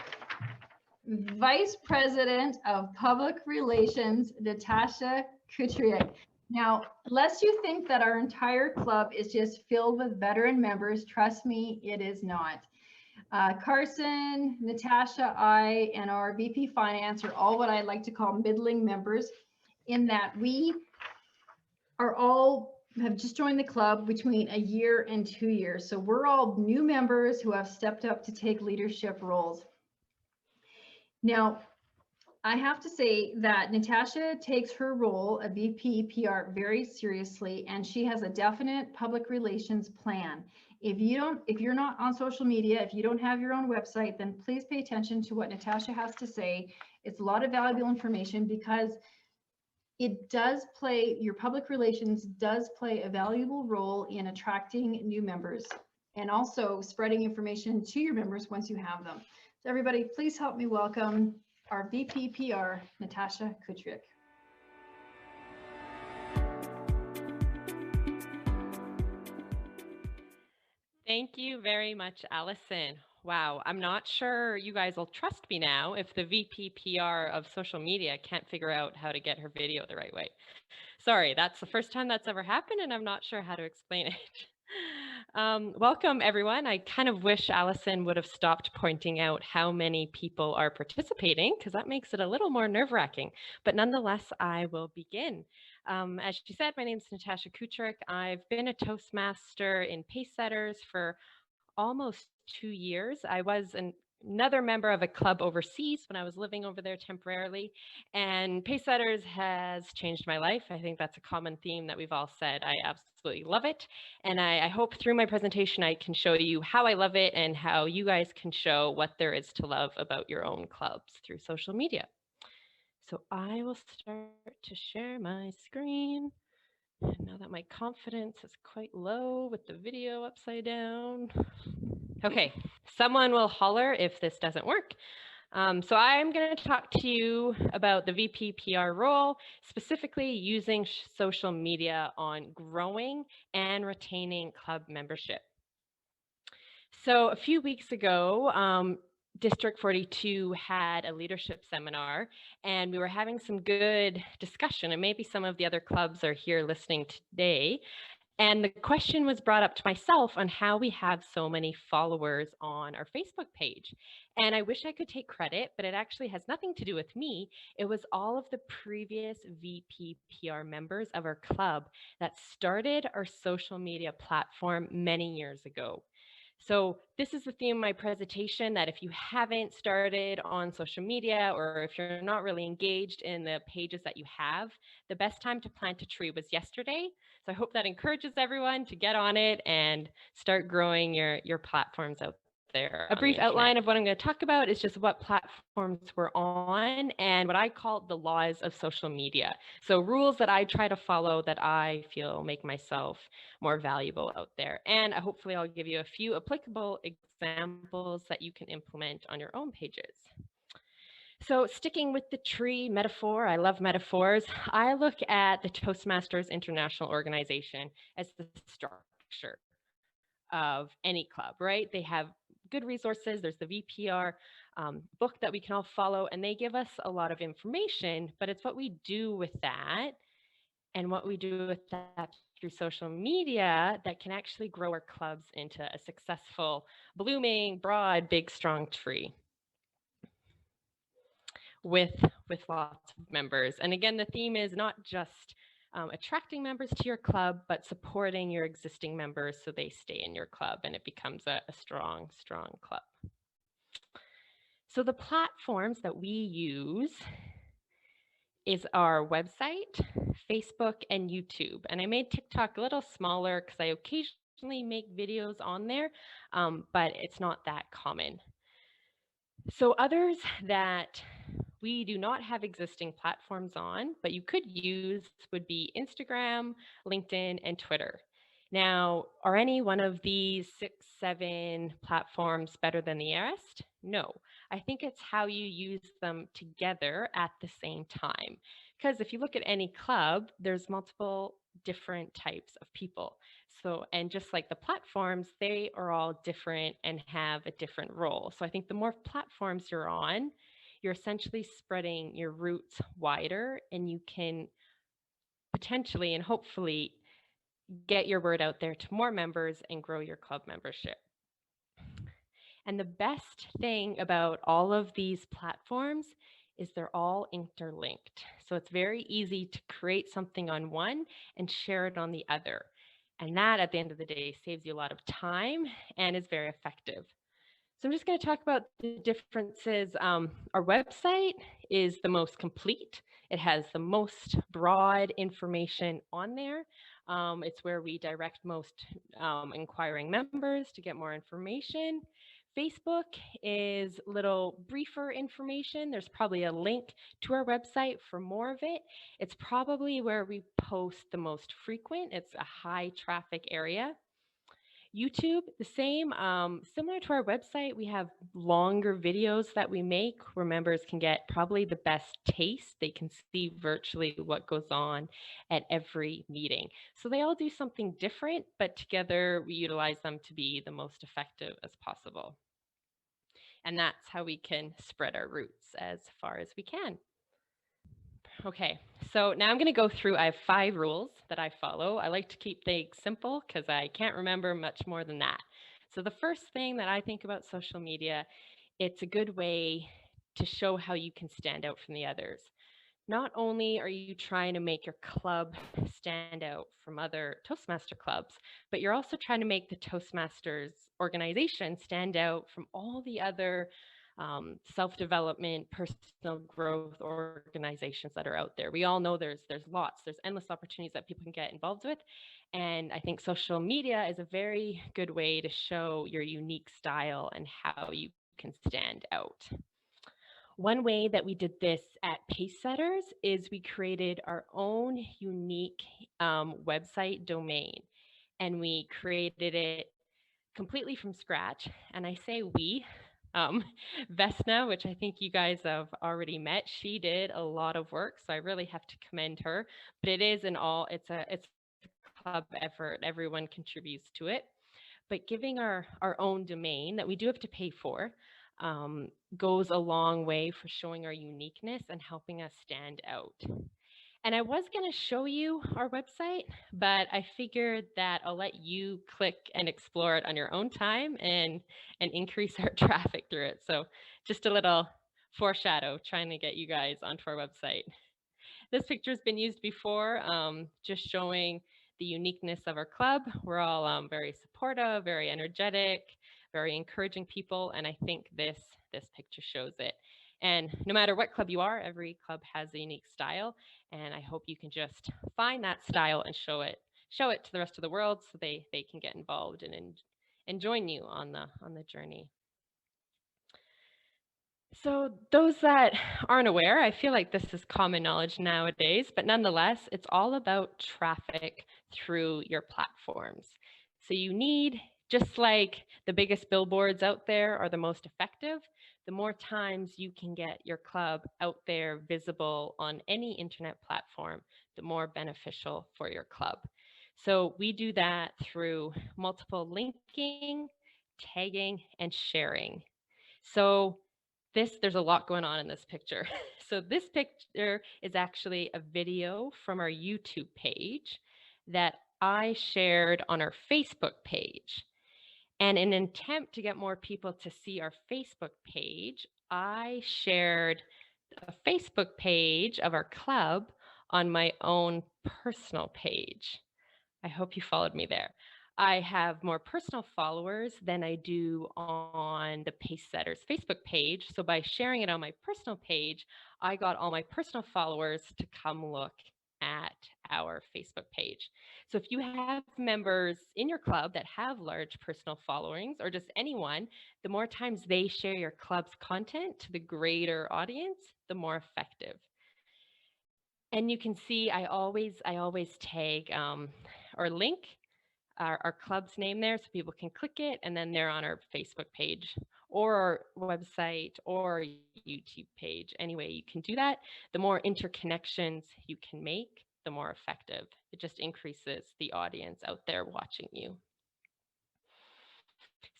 Vice President of Public Relations, Natasha Kutriak. Now, lest you think that our entire club is just filled with veteran members, trust me, it is not. Carson, Natasha, I, and our VP Finance are all what I like to call middling members, in that we are all have just joined the club between a year and 2 years. So we're all new members who have stepped up to take leadership roles. Now, I have to say that Natasha takes her role of VP PR very seriously, and she has a definite public relations plan. If you're not on social media, if you don't have your own website, then please pay attention to what Natasha has to say. It's a lot of valuable information, because it does play, your public relations does play a valuable role in attracting new members and also spreading information to your members once you have them. So everybody, please help me welcome our VP PR, Natasha Kutriak. Thank you very much, Allison. Wow, I'm not sure you guys will trust me now if the VP PR of social media can't figure out how to get her video the right way. Sorry, that's the first time that's ever happened, and I'm not sure how to explain it. Welcome, everyone. I kind of wish Allison would have stopped pointing out how many people are participating, because that makes it a little more nerve-wracking. But nonetheless, I will begin. As she said, my name is Natasha Kutriak. I've been a Toastmaster in Pace Setters for almost 2 years. I was another member of a club overseas when I was living over there temporarily, and Pace Setters has changed my life. I think that's a common theme that we've all said. I absolutely love it, and I hope through my presentation I can show you how I love it and how you guys can show what there is to love about your own clubs through social media. So I will start to share my screen. And now that my confidence is quite low with the video upside down. Okay, someone will holler if this doesn't work. So I'm going to talk to you about the VP PR role, specifically using social media on growing and retaining club membership. So a few weeks ago, District 42 had a leadership seminar, and we were having some good discussion, and maybe some of the other clubs are here listening today. And the question was brought up to myself on how we have so many followers on our Facebook page. And I wish I could take credit, but it actually has nothing to do with me. It was all of the previous VP PR members of our club that started our social media platform many years ago. So this is the theme of my presentation, that if you haven't started on social media, or if you're not really engaged in the pages that you have, the best time to plant a tree was yesterday. So I hope that encourages everyone to get on it and start growing your platforms out there. A brief outline of what I'm going to talk about is just what platforms we're on and what I call the laws of social media. So rules that I try to follow that I feel make myself more valuable out there. And hopefully I'll give you a few applicable examples that you can implement on your own pages. So sticking with the tree metaphor, I love metaphors. I look at the Toastmasters International Organization as the structure of any club, right? They have good resources. There's the VPR book that we can all follow, and they give us a lot of information, but it's what we do with that and what we do with that through social media that can actually grow our clubs into a successful, blooming, broad, big, strong tree with lots of members. And again, the theme is not just attracting members to your club, but supporting your existing members so they stay in your club and it becomes a strong, strong club. So the platforms that we use is our website, Facebook, and YouTube. And I made TikTok a little smaller because I occasionally make videos on there, but it's not that common. So others that we do not have existing platforms on, but you could use would be Instagram, LinkedIn, and Twitter. Now, are any one of these 6, 7 platforms better than the rest? No. I think it's how you use them together at the same time. Because if you look at any club, there's multiple different types of people. So, and just like the platforms, they are all different and have a different role. So I think the more platforms you're on, you're essentially spreading your roots wider and you can potentially and hopefully get your word out there to more members and grow your club membership. And the best thing about all of these platforms is they're all interlinked. So it's very easy to create something on one and share it on the other. And that at the end of the day saves you a lot of time and is very effective. So I'm just going to talk about the differences. Our website is the most complete. It has the most broad information on there. It's where we direct most inquiring members to get more information. Facebook is a little briefer information. There's probably a link to our website for more of it. It's probably where we post the most frequent. It's a high traffic area. YouTube, the same. Similar to our website, we have longer videos that we make where members can get probably the best taste. They can see virtually what goes on at every meeting. So they all do something different, but together we utilize them to be the most effective as possible. And that's how we can spread our roots as far as we can. Okay, so now I'm going to go through, I have 5 rules that I follow. I like to keep things simple because I can't remember much more than that. So the first thing that I think about social media, it's a good way to show how you can stand out from the others. Not only are you trying to make your club stand out from other Toastmaster clubs, but you're also trying to make the Toastmasters organization stand out from all the other self-development, personal growth organizations that are out there. We all know there's endless opportunities that people can get involved with. And I think social media is a very good way to show your unique style and how you can stand out. One way that we did this at Pacesetters is we created our own unique website domain, and we created it completely from scratch. And I say we, Vesna, which I think you guys have already met, she did a lot of work, so I really have to commend her. But it is it's a club effort. Everyone contributes to it. But giving our own domain that we do have to pay for goes a long way for showing our uniqueness and helping us stand out. And I was going to show you our website, but I figured that I'll let you click and explore it on your own time and increase our traffic through it. So just a little foreshadow, trying to get you guys onto our website. This picture has been used before, just showing the uniqueness of our club. We're all very supportive, very energetic, very encouraging people, and I think this picture shows it. And no matter what club you are, every club has a unique style, and I hope you can just find that style and show it to the rest of the world so they can get involved and join you on the journey. So those that aren't aware, I feel like this is common knowledge nowadays, but nonetheless, it's all about traffic through your platforms. So you need, just like the biggest billboards out there are the most effective, the more times you can get your club out there visible on any internet platform, the more beneficial for your club. So we do that through multiple linking, tagging, and sharing. So there's a lot going on in this picture. So this picture is actually a video from our YouTube page that I shared on our Facebook page. And in an attempt to get more people to see our Facebook page, I shared a Facebook page of our club on my own personal page. I hope you followed me there. I have more personal followers than I do on the Pace Setters Facebook page. So by sharing it on my personal page, I got all my personal followers to come look at our Facebook page. So if you have members in your club that have large personal followings or just anyone, the more times they share your club's content to the greater audience, the more effective. And you can see I always tag or link our club's name there so people can click it and then they're on our Facebook page or our website or YouTube page. Anyway, you can do that. The more interconnections you can make, the more effective. It just increases the audience out there watching you.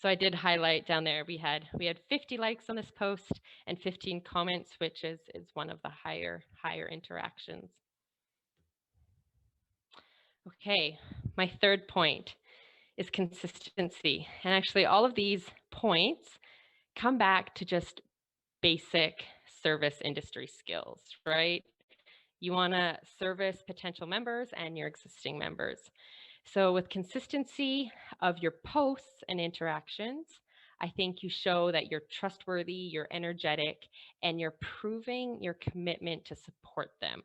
So I did highlight down there, we had 50 likes on this post and 15 comments, which is one of the higher interactions. Okay, my third point is consistency. And actually all of these points come back to just basic service industry skills, right? You want to service potential members and your existing members. So with consistency of your posts and interactions, I think you show that you're trustworthy, you're energetic, and you're proving your commitment to support them.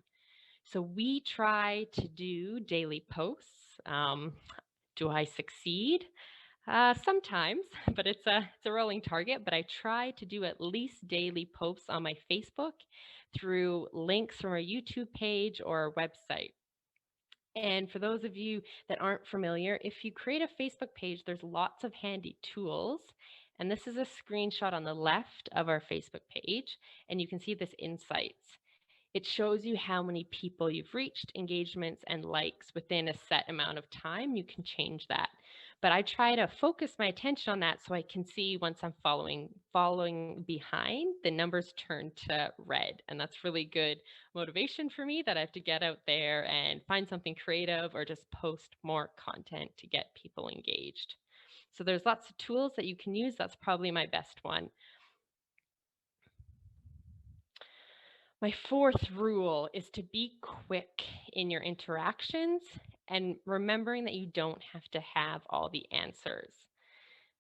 So we try to do daily posts. Do I succeed? Sometimes, but it's a rolling target. But I try to do at least daily posts on my Facebook through links from our YouTube page or our website. And for those of you that aren't familiar, if you create a Facebook page, there's lots of handy tools. And this is a screenshot on the left of our Facebook page. And you can see this insights. It shows you how many people you've reached, engagements, and likes within a set amount of time. You can change that. But I try to focus my attention on that so I can see once I'm following behind, the numbers turn to red. And that's really good motivation for me that I have to get out there and find something creative or just post more content to get people engaged. So there's lots of tools that you can use. That's probably my best one. My fourth rule is to be quick in your interactions and remembering that you don't have to have all the answers.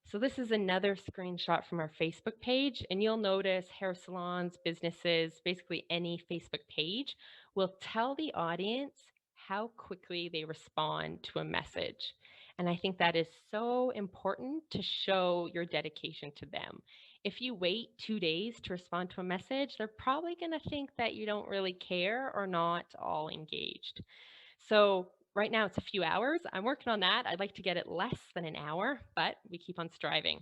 So this is another screenshot from our Facebook page, and you'll notice hair salons, businesses, basically any Facebook page will tell the audience how quickly they respond to a message. And I think that is so important to show your dedication to them. If you wait 2 days to respond to a message, they're probably going to think that you don't really care or not all engaged. So right now it's a few hours. I'm working on that. I'd like to get it less than an hour, but we keep on striving.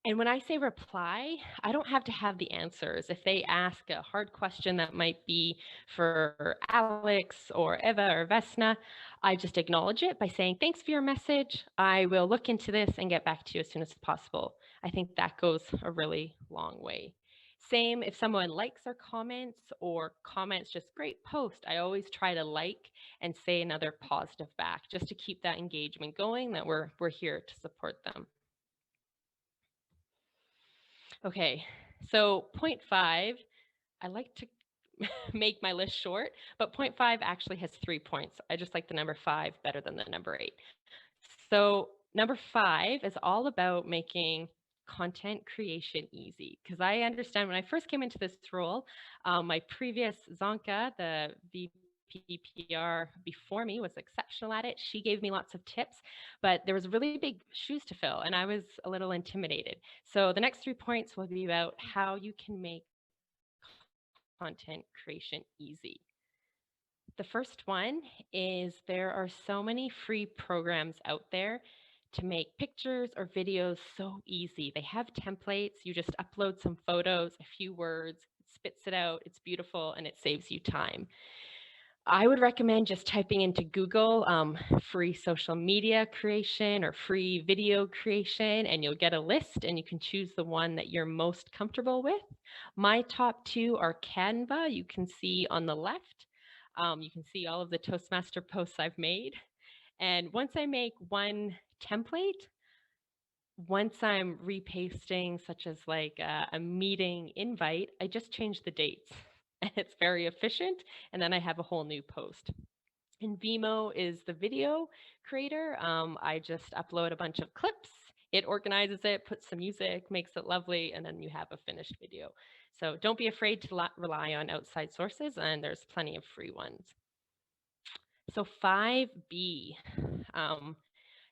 And when I say reply, I don't have to have the answers. If they ask a hard question that might be for Alex or Eva or Vesna, I just acknowledge it by saying, thanks for your message. I will look into this and get back to you as soon as possible. I think that goes a really long way. Same if someone likes our comments or comments just great post, I always try to like and say another positive back just to keep that engagement going, that we're here to support them. Okay, so point 5, I like to make my list short, but point 5 actually has 3 points. I just like the number 5 better than the number 8. So number 5 is all about making content creation easy, because I understand when I first came into this role, my previous Zonka, the VPPR before me, was exceptional at it. She gave me lots of tips, but there was really big shoes to fill and I was a little intimidated. So the next 3 points will be about how you can make content creation easy. The first one is there are so many free programs out there to make pictures or videos so easy. They have templates. You just upload some photos, a few words, it spits it out. It's beautiful and it saves you time. I would recommend just typing into Google free social media creation or free video creation, and you'll get a list and you can choose the one that you're most comfortable with. My top 2 are Canva. You can see on the left. You can see all of the Toastmaster posts I've made. And once I make one template, once I'm repasting, such as like a meeting invite, I just change the dates. and it's very efficient. And then I have a whole new post. And Vimeo is the video creator. I just upload a bunch of clips. It organizes it, puts some music, makes it lovely, and then you have a finished video. So don't be afraid to rely on outside sources, and there's plenty of free ones. So 5B,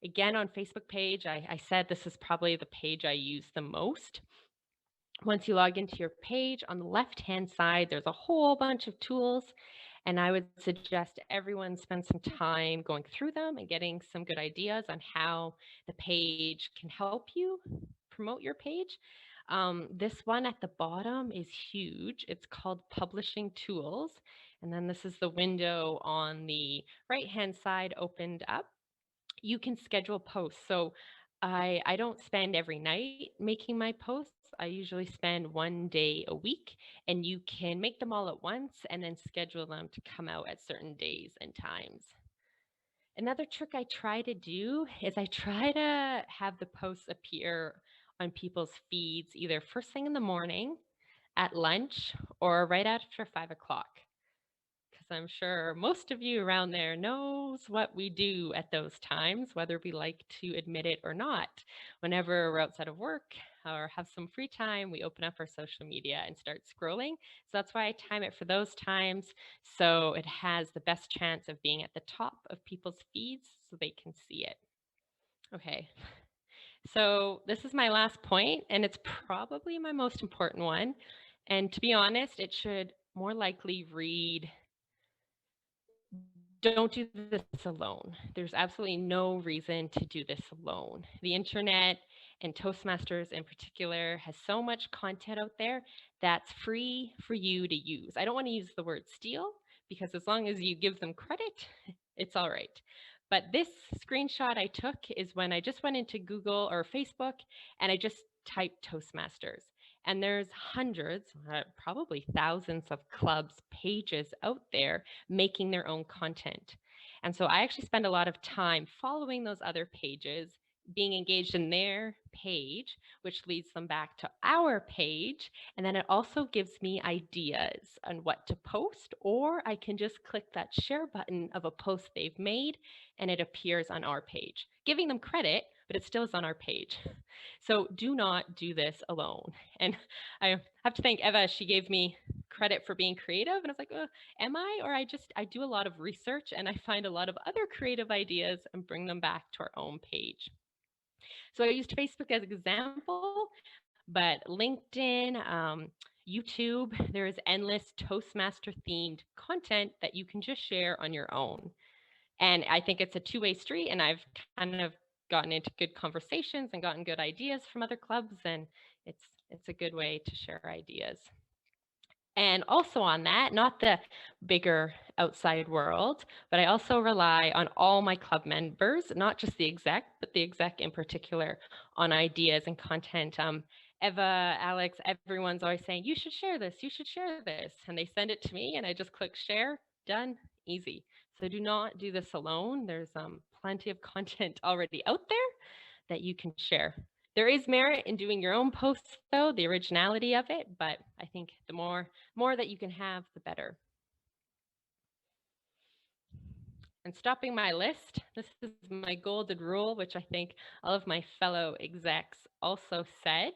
again on Facebook page, I said this is probably the page I use the most. Once you log into your page, on the left-hand side, there's a whole bunch of tools, and I would suggest everyone spend some time going through them and getting some good ideas on how the page can help you promote your page. This one at the bottom is huge. It's called Publishing Tools. And then this is the window on the right-hand side opened up. You can schedule posts. So I don't spend every night making my posts. I usually spend 1 day a week, and you can make them all at once and then schedule them to come out at certain days and times. Another trick I try to do is I try to have the posts appear on people's feeds either first thing in the morning, at lunch, or right after 5 o'clock. Because I'm sure most of you around there knows what we do at those times, whether we like to admit it or not. Whenever we're outside of work or have some free time, we open up our social media and start scrolling. So that's why I time it for those times, so it has the best chance of being at the top of people's feeds so they can see it. Okay. So this is my last point, and it's probably my most important one. And to be honest, it should more likely read, don't do this alone. There's absolutely no reason to do this alone. The internet, and Toastmasters in particular, has so much content out there that's free for you to use. I don't want to use the word steal, because as long as you give them credit, it's all right. But this screenshot I took is when I just went into Google or Facebook and I just typed Toastmasters. And there's hundreds, probably thousands of clubs pages out there making their own content. And so I actually spend a lot of time following those other pages, being engaged in their page, which leads them back to our page. And then it also gives me ideas on what to post, or I can just click that share button of a post they've made and it appears on our page, giving them credit, but it still is on our page. So do not do this alone. And I have to thank Eva. She gave me credit for being creative. And I was like, am I? Or I do a lot of research and I find a lot of other creative ideas and bring them back to our own page. So I used Facebook as an example, but LinkedIn, YouTube, there is endless Toastmaster themed content that you can just share on your own. And I think it's a two-way street, and I've kind of gotten into good conversations and gotten good ideas from other clubs, and it's a good way to share ideas. And also on that, not the bigger outside world, but I also rely on all my club members, not just the exec, but the exec in particular, on ideas and content. Eva, Alex, everyone's always saying, you should share this, you should share this. And they send it to me and I just click share, done, easy. So do not do this alone. There's plenty of content already out there that you can share. There is merit in doing your own posts though, the originality of it, but I think the more that you can have, the better. And stopping my list, this is my golden rule, which I think all of my fellow execs also said.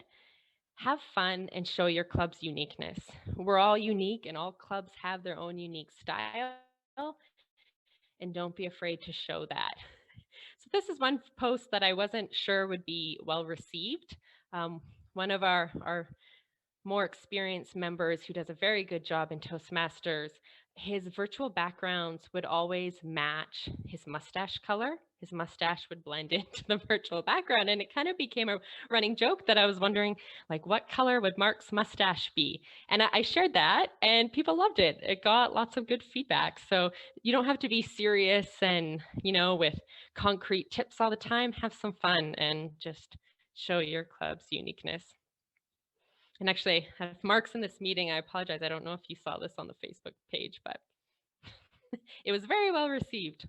Have fun and show your club's uniqueness. We're all unique and all clubs have their own unique style, and don't be afraid to show that. So this is one post that I wasn't sure would be well received. One of our more experienced members who does a very good job in Toastmasters, his virtual backgrounds would always match his mustache color. His mustache would blend into the virtual background, and it kind of became a running joke that I was wondering, like, what color would Mark's mustache be? And I shared that, and people loved it. It got lots of good feedback. So you don't have to be serious and, with concrete tips all the time. Have some fun and just show your club's uniqueness. And actually, if Mark's in this meeting, I apologize. I don't know if you saw this on the Facebook page, but it was very well received.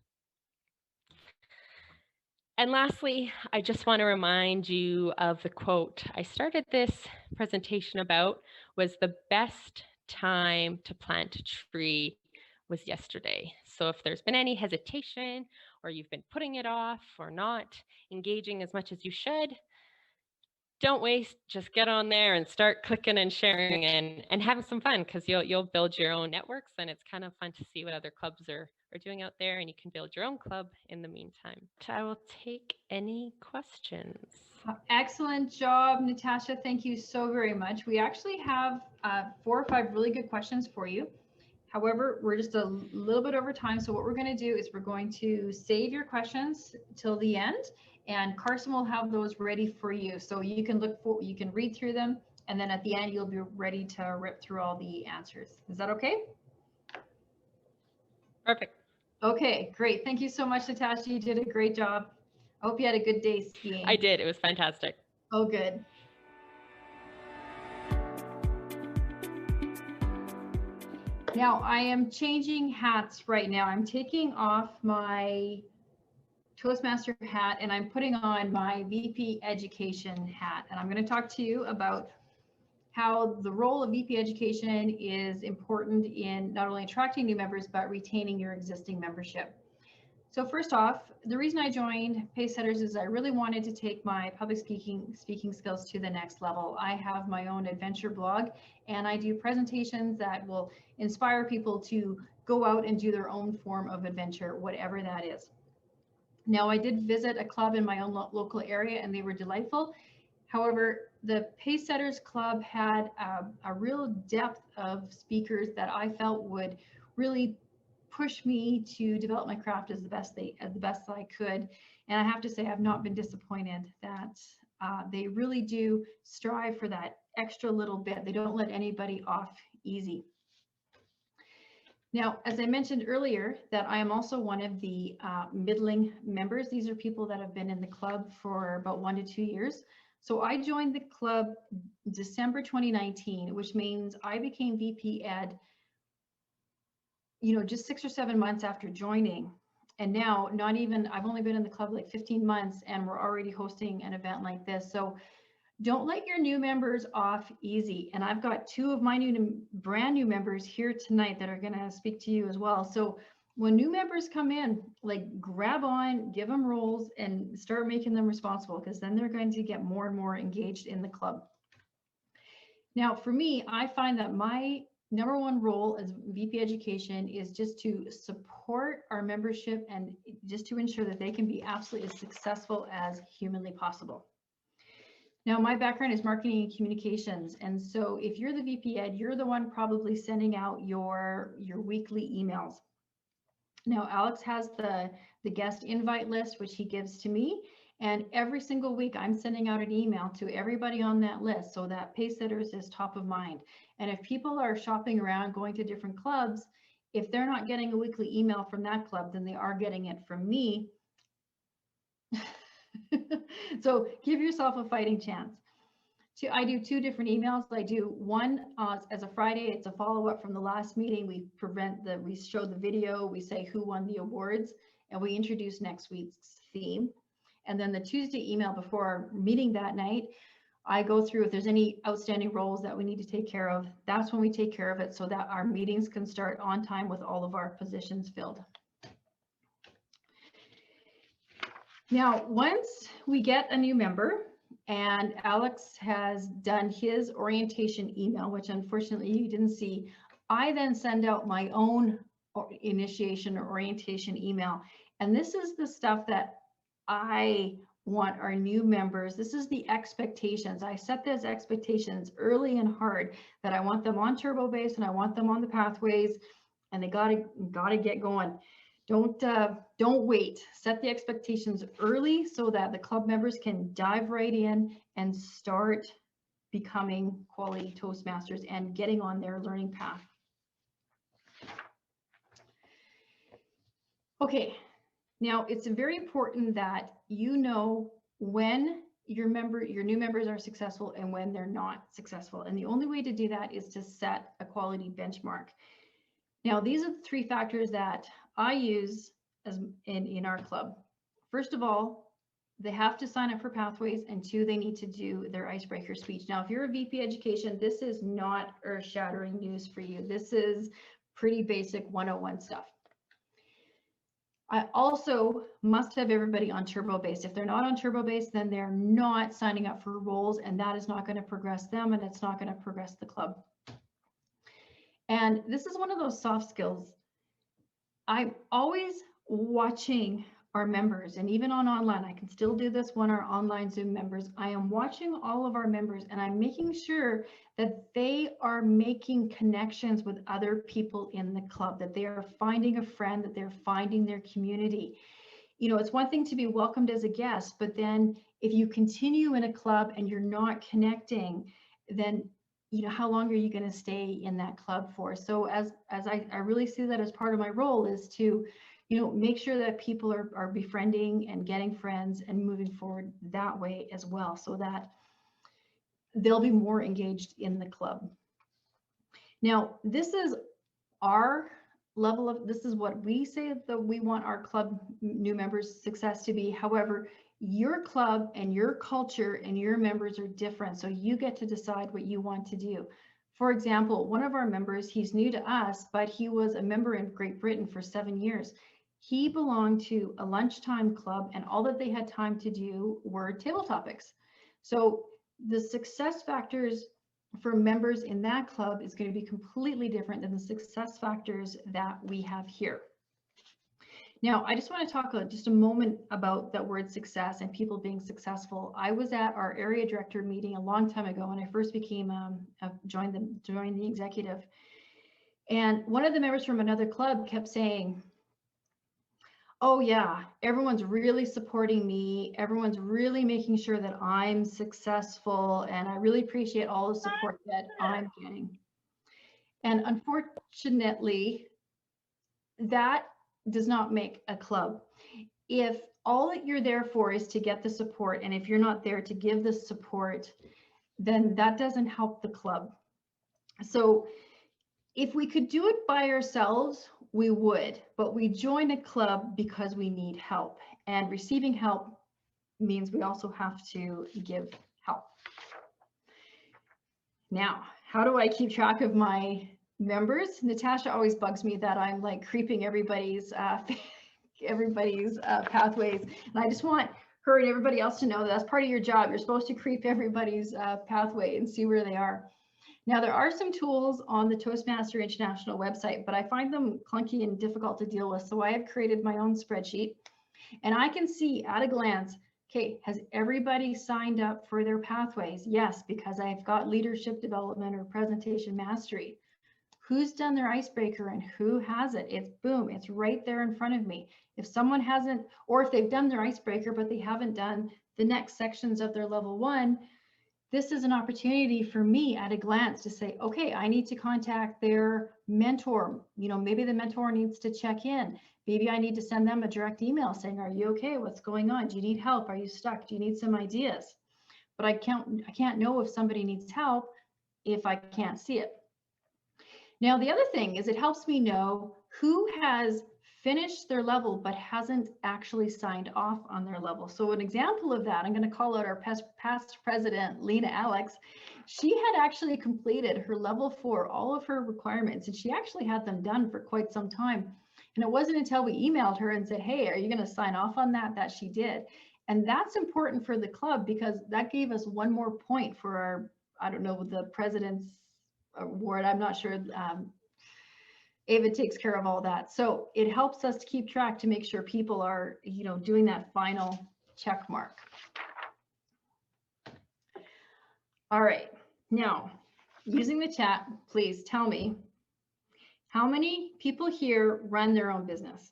And lastly, I just want to remind you of the quote I started this presentation about, was the best time to plant a tree was yesterday. So if there's been any hesitation or you've been putting it off or not engaging as much as you should, don't waste, just get on there and start clicking and sharing and having some fun, because you'll build your own networks, and it's kind of fun to see what other clubs are doing out there, and you can build your own club in the meantime. I will take any questions. Excellent job, Natasha. Thank you so very much. We actually have 4 or 5 really good questions for you. However, we're just a little bit over time. So what we're going to do is we're going to save your questions till the end, and Carson will have those ready for you. So you can you can read through them, and then at the end, you'll be ready to rip through all the answers. Is that okay? Perfect. Okay, great. Thank you so much, Natasha. You did a great job. I hope you had a good day skiing. I did. It was fantastic. Oh, good. Now I am changing hats right now. I'm taking off my Toastmaster hat and I'm putting on my VP Education hat. And I'm going to talk to you about how the role of VP Education is important in not only attracting new members, but retaining your existing membership. So first off, the reason I joined Pacesetters is I really wanted to take my public speaking skills to the next level. I have my own adventure blog, and I do presentations that will inspire people to go out and do their own form of adventure, whatever that is. Now, I did visit a club in my own local area, and they were delightful. However, the Pacesetters Club had a real depth of speakers that I felt would really push me to develop my craft as the best I could. And I have to say, I've not been disappointed that they really do strive for that extra little bit. They don't let anybody off easy. Now, as I mentioned earlier, that I am also one of the middling members. These are people that have been in the club for about 1 to 2 years. So I joined the club December 2019, which means I became VP Ed, just 6 or 7 months after joining. And now I've only been in the club like 15 months and we're already hosting an event like this. So don't let your new members off easy. And I've got 2 of my brand new members here tonight that are going to speak to you as well. So when new members come in, like grab on, give them roles and start making them responsible, because then they're going to get more and more engaged in the club. Now, for me, I find that my number 1 role as VP Education is just to support our membership and just to ensure that they can be absolutely as successful as humanly possible. Now, my background is marketing and communications. And so if you're the VP Ed, you're the one probably sending out your weekly emails. Now, Alex has the guest invite list, which he gives to me. And every single week, I'm sending out an email to everybody on that list so that Pacesetters is top of mind. And if people are shopping around, going to different clubs, if they're not getting a weekly email from that club, then they are getting it from me. So give yourself a fighting chance. I do 2 different emails. I do one as a Friday. It's a follow-up from the last meeting. We show the video, we say who won the awards, and we introduce next week's theme. And then the Tuesday email before our meeting that night, I go through if there's any outstanding roles that we need to take care of. That's when we take care of it so that our meetings can start on time with all of our positions filled. Now, once we get a new member and Alex has done his orientation email, which unfortunately you didn't see, I then send out my own initiation or orientation email. And this is the stuff that I want our new members. This is the expectations. I set those expectations early and hard that I want them on turbo base and I want them on the pathways, and they gotta get going. Don't wait. Set the expectations early so that the club members can dive right in and start becoming quality Toastmasters and getting on their learning path. Okay, now it's very important that you know when your new members are successful and when they're not successful. And the only way to do that is to set a quality benchmark. Now, these are the 3 factors that I use in our club. First of all, they have to sign up for Pathways, and 2, they need to do their icebreaker speech. Now, if you're a VP Education, this is not earth-shattering news for you. This is pretty basic 101 stuff. I also must have everybody on Turbo Base. If they're not on Turbo Base, then they're not signing up for roles, and that is not going to progress them, and it's not going to progress the club. And this is one of those soft skills. I'm always watching our members, and even on online, I can still do this when our online Zoom members. I am watching all of our members, and I'm making sure that they are making connections with other people in the club, that they are finding a friend, that they're finding their community. You know, it's one thing to be welcomed as a guest, but then if you continue in a club and you're not connecting, then you know, how long are you going to stay in that club for? So as I really see that as part of my role is to, you know, make sure that people are befriending and getting friends and moving forward that way as well, so that they'll be more engaged in the club. Now, this is our level of, this is what we say that we want our club new members' success to be. However, your club and your culture and your members are different, so you get to decide what you want to do. For example, one of our members, he's new to us, but he was a member in Great Britain for 7 years. He belonged to a lunchtime club, and all that they had time to do were table topics. So the success factors for members in that club is going to be completely different than the success factors that we have here. Now, I just want to talk just a moment about that word success and people being successful. I was at our area director meeting a long time ago when I first became joined the executive, and one of the members from another club kept saying, "Oh yeah, everyone's really supporting me. Everyone's really making sure that I'm successful, and I really appreciate all the support that I'm getting." And unfortunately, that does not make a club. If all that you're there for is to get the support, and if you're not there to give the support, then that doesn't help the club. So if we could do it by ourselves, we would, but we join a club because we need help, and receiving help means we also have to give help. Now, how do I keep track of my members? Natasha always bugs me that I'm like creeping everybody's pathways, and I just want her and everybody else to know that that's part of your job. You're supposed to creep everybody's pathway and see where they are. Now, there are some tools on the Toastmaster International website, but I find them clunky and difficult to deal with. So I have created my own spreadsheet, and I can see at a glance, okay, has everybody signed up for their pathways? Yes, because I've got leadership development or presentation mastery. Who's done their icebreaker and who hasn't? It's boom, it's right there in front of me. If someone hasn't, or if they've done their icebreaker, but they haven't done the next sections of their level 1, this is an opportunity for me at a glance to say, okay, I need to contact their mentor. You know, maybe the mentor needs to check in. Maybe I need to send them a direct email saying, are you okay? What's going on? Do you need help? Are you stuck? Do you need some ideas? But I can't know if somebody needs help if I can't see it. Now, the other thing is it helps me know who has finished their level but hasn't actually signed off on their level. So an example of that, I'm going to call out our past president, Lena Alex. She had actually completed her level 4, all of her requirements, and she actually had them done for quite some time. And it wasn't until we emailed her and said, hey, are you going to sign off on that, that she did. And that's important for the club because that gave us one more point for our, I don't know, the president's award. I'm not sure. Ava takes care of all that. So it helps us to keep track to make sure people are, you know, doing that final check mark. All right. Now, using the chat, please tell me how many people here run their own business?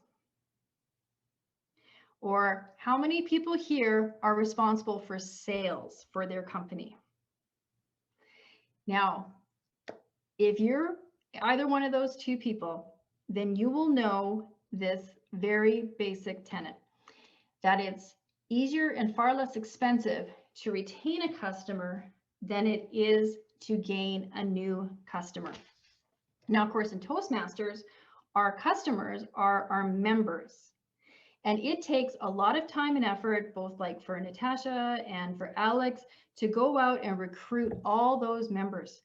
Or how many people here are responsible for sales for their company? Now, if you're either one of those two people, then you will know this very basic tenet, that it's easier and far less expensive to retain a customer than it is to gain a new customer. Now, of course, in Toastmasters, our customers are our members. And it takes a lot of time and effort, both like for Natasha and for Alex, to go out and recruit all those members.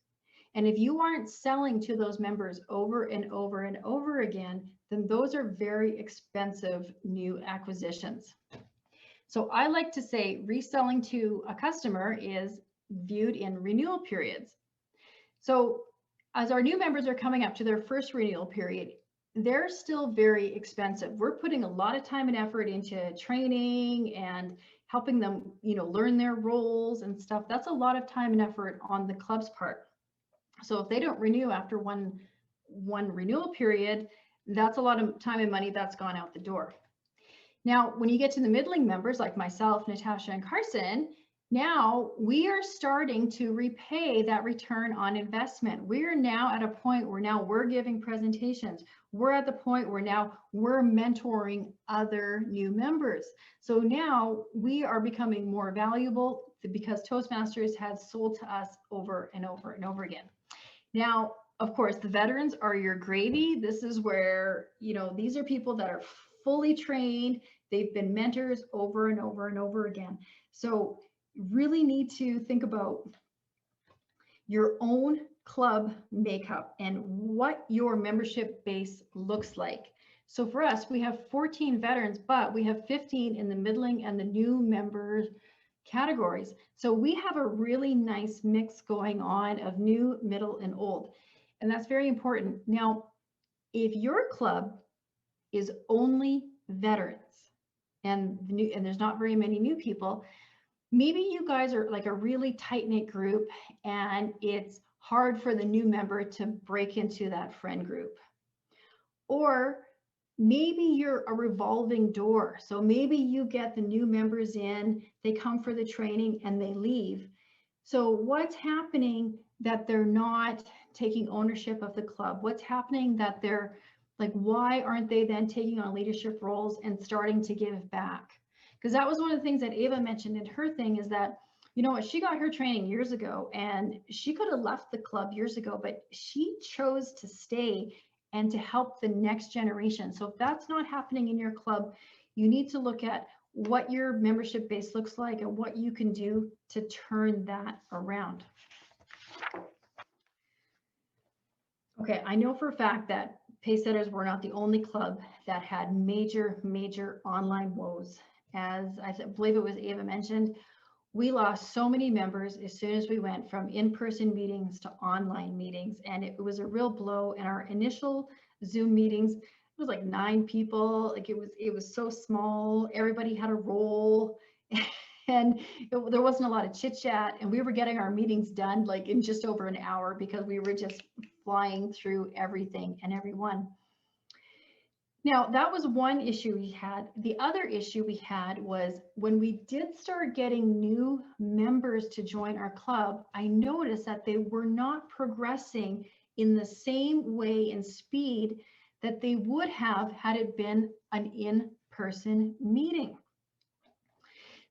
And if you aren't selling to those members over and over and over again, then those are very expensive new acquisitions. So I like to say reselling to a customer is viewed in renewal periods. So as our new members are coming up to their first renewal period, they're still very expensive. We're putting a lot of time and effort into training and helping them, learn their roles and stuff. That's a lot of time and effort on the club's part. So if they don't renew after one renewal period, that's a lot of time and money that's gone out the door. Now, when you get to the middling members like myself, Natasha, and Carson, now we are starting to repay that return on investment. We're now at a point where now we're giving presentations. We're at the point where now we're mentoring other new members. So now we are becoming more valuable because Toastmasters has sold to us over and over and over again. Now, of course, the veterans are your gravy. This is where, these are people that are fully trained. They've been mentors over and over and over again. So really need to think about your own club makeup and what your membership base looks like. So for us, we have 14 veterans, but we have 15 in the middling and the new members categories. So we have a really nice mix going on of new, middle, and old. And that's very important. Now, if your club is only veterans and there's not very many new people, maybe you guys are like a really tight-knit group and it's hard for the new member to break into that friend group. Or maybe you're a revolving door. So maybe you get the new members in, they come for the training and they leave. So what's happening that they're not taking ownership of the club? What's happening that they're like, why aren't they then taking on leadership roles and starting to give back? Because that was one of the things that Ava mentioned in her thing is that, she got her training years ago and she could have left the club years ago, but she chose to stay and to help the next generation. So if that's not happening in your club, you need to look at what your membership base looks like and what you can do to turn that around. Okay, I know for a fact that Pacesetters were not the only club that had major online woes. As I believe it was Ava mentioned, we lost so many members as soon as we went from in-person meetings to online meetings, and it was a real blow. In our initial Zoom meetings, it was like 9 people. Like it was so small. Everybody had a role, and there wasn't a lot of chit chat. And we were getting our meetings done like in just over an hour because we were just flying through everything and everyone. Now, that was one issue we had. The other issue we had was when we did start getting new members to join our club, I noticed that they were not progressing in the same way and speed that they would have had it been an in-person meeting.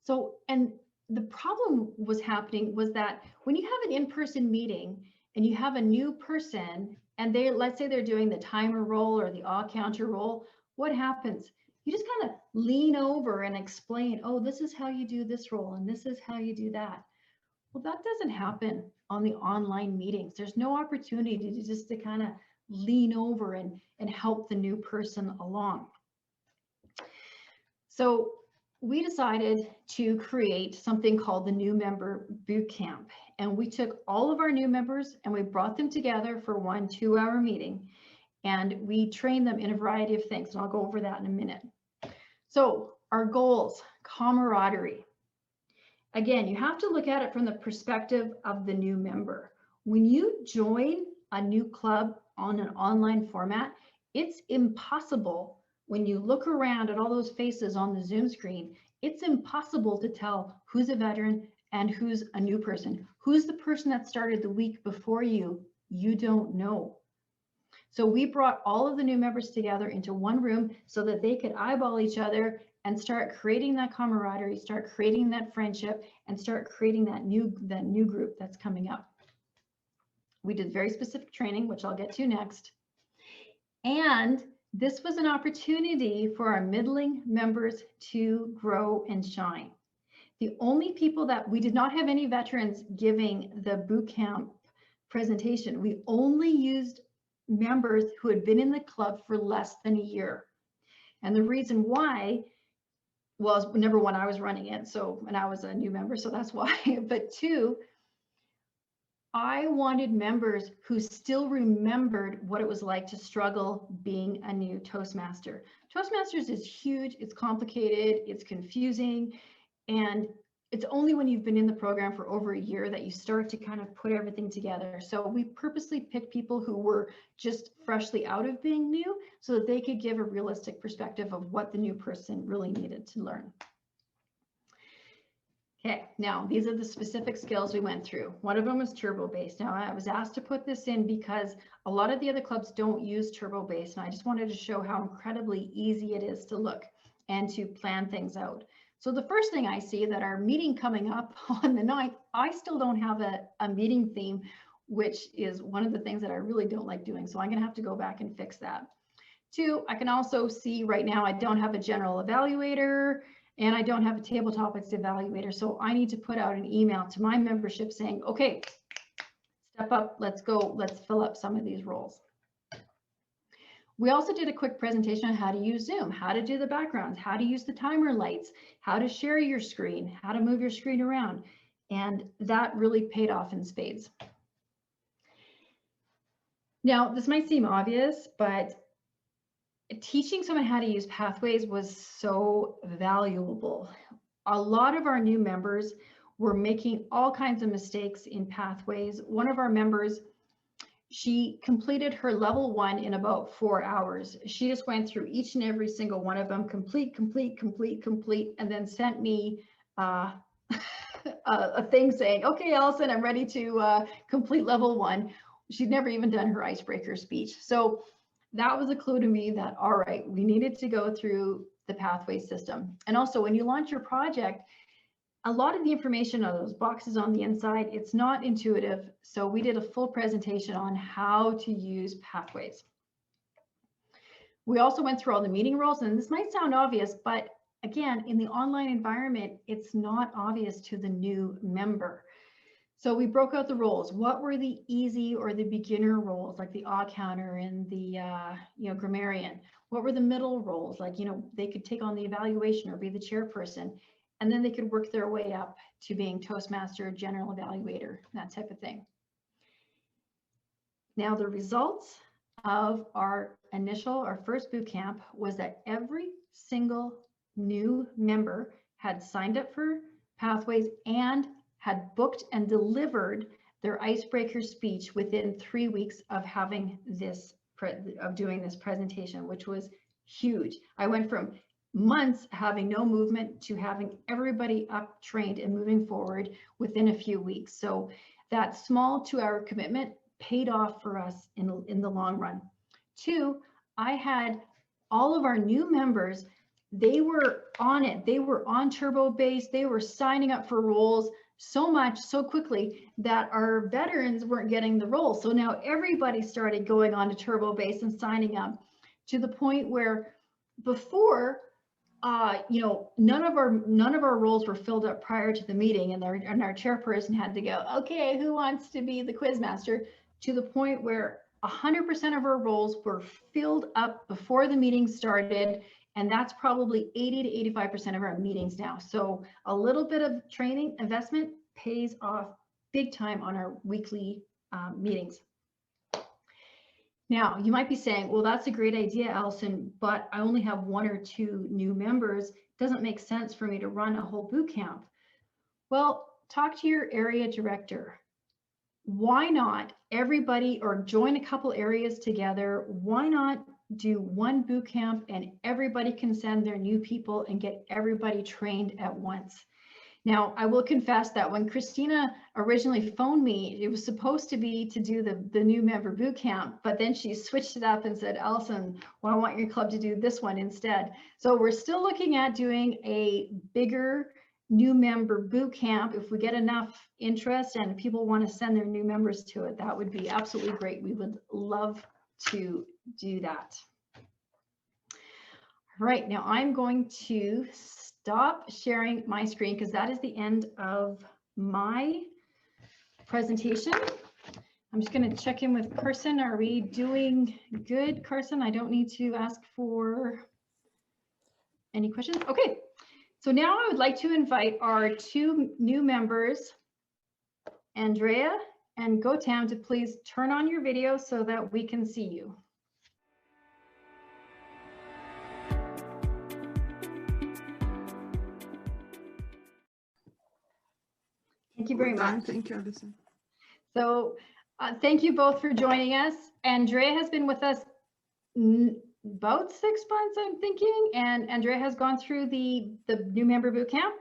So, and the problem was happening was that when you have an in-person meeting and you have a new person and let's say they're doing the timer role or the all counter role, what happens? You just kind of lean over and explain, oh, this is how you do this role and this is how you do that. Well, that doesn't happen on the online meetings. There's no opportunity to kind of lean over and help the new person along. So we decided to create something called the New Member Boot Camp. And we took all of our new members and we brought them together for 1 2-hour meeting. And we trained them in a variety of things. And I'll go over that in a minute. So our goals, camaraderie. Again, you have to look at it from the perspective of the new member. When you join a new club on an online format, it's impossible when you look around at all those faces on the Zoom screen, it's impossible to tell who's a veteran and who's a new person. Who's the person that started the week before you? You don't know. So we brought all of the new members together into one room so that they could eyeball each other and start creating that camaraderie, start creating that friendship, and start creating that new group that's coming up. We did very specific training, which I'll get to next. And This was an opportunity for our middling members to grow and shine. The only people that we did not have any veterans giving the boot camp presentation. We only used members who had been in the club for less than a year. And the reason why was, number one, I was running it, and I was a new member, so that's why. But two, I wanted members who still remembered what it was like to struggle being a new Toastmaster. Toastmasters is huge, it's complicated, it's confusing, and it's only when you've been in the program for over a year that you start to kind of put everything together. So we purposely picked people who were just freshly out of being new so that they could give a realistic perspective of what the new person really needed to learn. Okay, now these are the specific skills we went through. One of them was turbo based. Now I was asked to put this in because a lot of the other clubs don't use turbo based, and I just wanted to show how incredibly easy it is to look and to plan things out. So the first thing I see that our meeting coming up on the 9th, I still don't have a meeting theme, which is one of the things that I really don't like doing. So I'm gonna have to go back and fix that. Two, I can also see right now I don't have a general evaluator and I don't have a table topics evaluator. So I need to put out an email to my membership saying, okay, step up, let's go, let's fill up some of these roles. We also did a quick presentation on how to use Zoom, how to do the backgrounds, how to use the timer lights, how to share your screen, how to move your screen around. And that really paid off in spades. Now, this might seem obvious, but teaching someone how to use Pathways was so valuable. A lot of our new members were making all kinds of mistakes in Pathways. One of our members, she completed her level 1 in about 4 hours. She just went through each and every single one of them, complete, and then sent me a thing saying, okay, Allison, I'm ready to complete level 1. She'd never even done her icebreaker speech. So that was a clue to me that, all right, we needed to go through the pathway system. And also when you launch your project, a lot of the information on those boxes on the inside, it's not intuitive. So we did a full presentation on how to use Pathways. We also went through all the meeting roles, and this might sound obvious, but again, in the online environment, it's not obvious to the new member. So we broke out the roles. What were the easy or the beginner roles, like the odd counter and the grammarian? What were the middle roles? Like, they could take on the evaluation or be the chairperson. And then they could work their way up to being Toastmaster, general evaluator, that type of thing. Now, the results of our first boot camp was that every single new member had signed up for Pathways and had booked and delivered their icebreaker speech within 3 weeks of having this, doing this presentation, which was huge. I went from months having no movement to having everybody up, trained, and moving forward within a few weeks. So that small 2-hour commitment paid off for us in the long run. 2, I had all of our new members, they were on it. They were on Turbo Base. They were signing up for roles so much, so quickly that our veterans weren't getting the role. So now everybody started going on to Turbo Base and signing up, to the point where before, none of our roles were filled up prior to the meeting, and our chairperson had to go, okay, who wants to be the quiz master? To the point where 100% of our roles were filled up before the meeting started, and that's probably 80 to 85% of our meetings now. So a little bit of training investment pays off big time on our weekly meetings. Now, you might be saying, well, that's a great idea, Allison, but I only have 1 or 2 new members. It doesn't make sense for me to run a whole boot camp. Well, talk to your area director. Why not everybody, or join a couple areas together? Why not do 1 boot camp and everybody can send their new people and get everybody trained at once? Now, I will confess that when Christina originally phoned me, it was supposed to be to do the new member boot camp, but then she switched it up and said, Allison, well, I want your club to do this one instead. So we're still looking at doing a bigger new member boot camp. If we get enough interest and people want to send their new members to it, that would be absolutely great. We would love to do that. Right, now I'm going to stop sharing my screen because that is the end of my presentation. I'm just going to check in with Carson. Are we doing good, Carson? I don't need to ask for any questions. Okay, so now I would like to invite our two new members, Andrea and Gotam, to please turn on your video so that we can see you. Thank you very much. Thank you, Alison. So thank you both for joining us. Andrea has been with us about 6 months, I'm thinking, and Andrea has gone through the new member boot camp.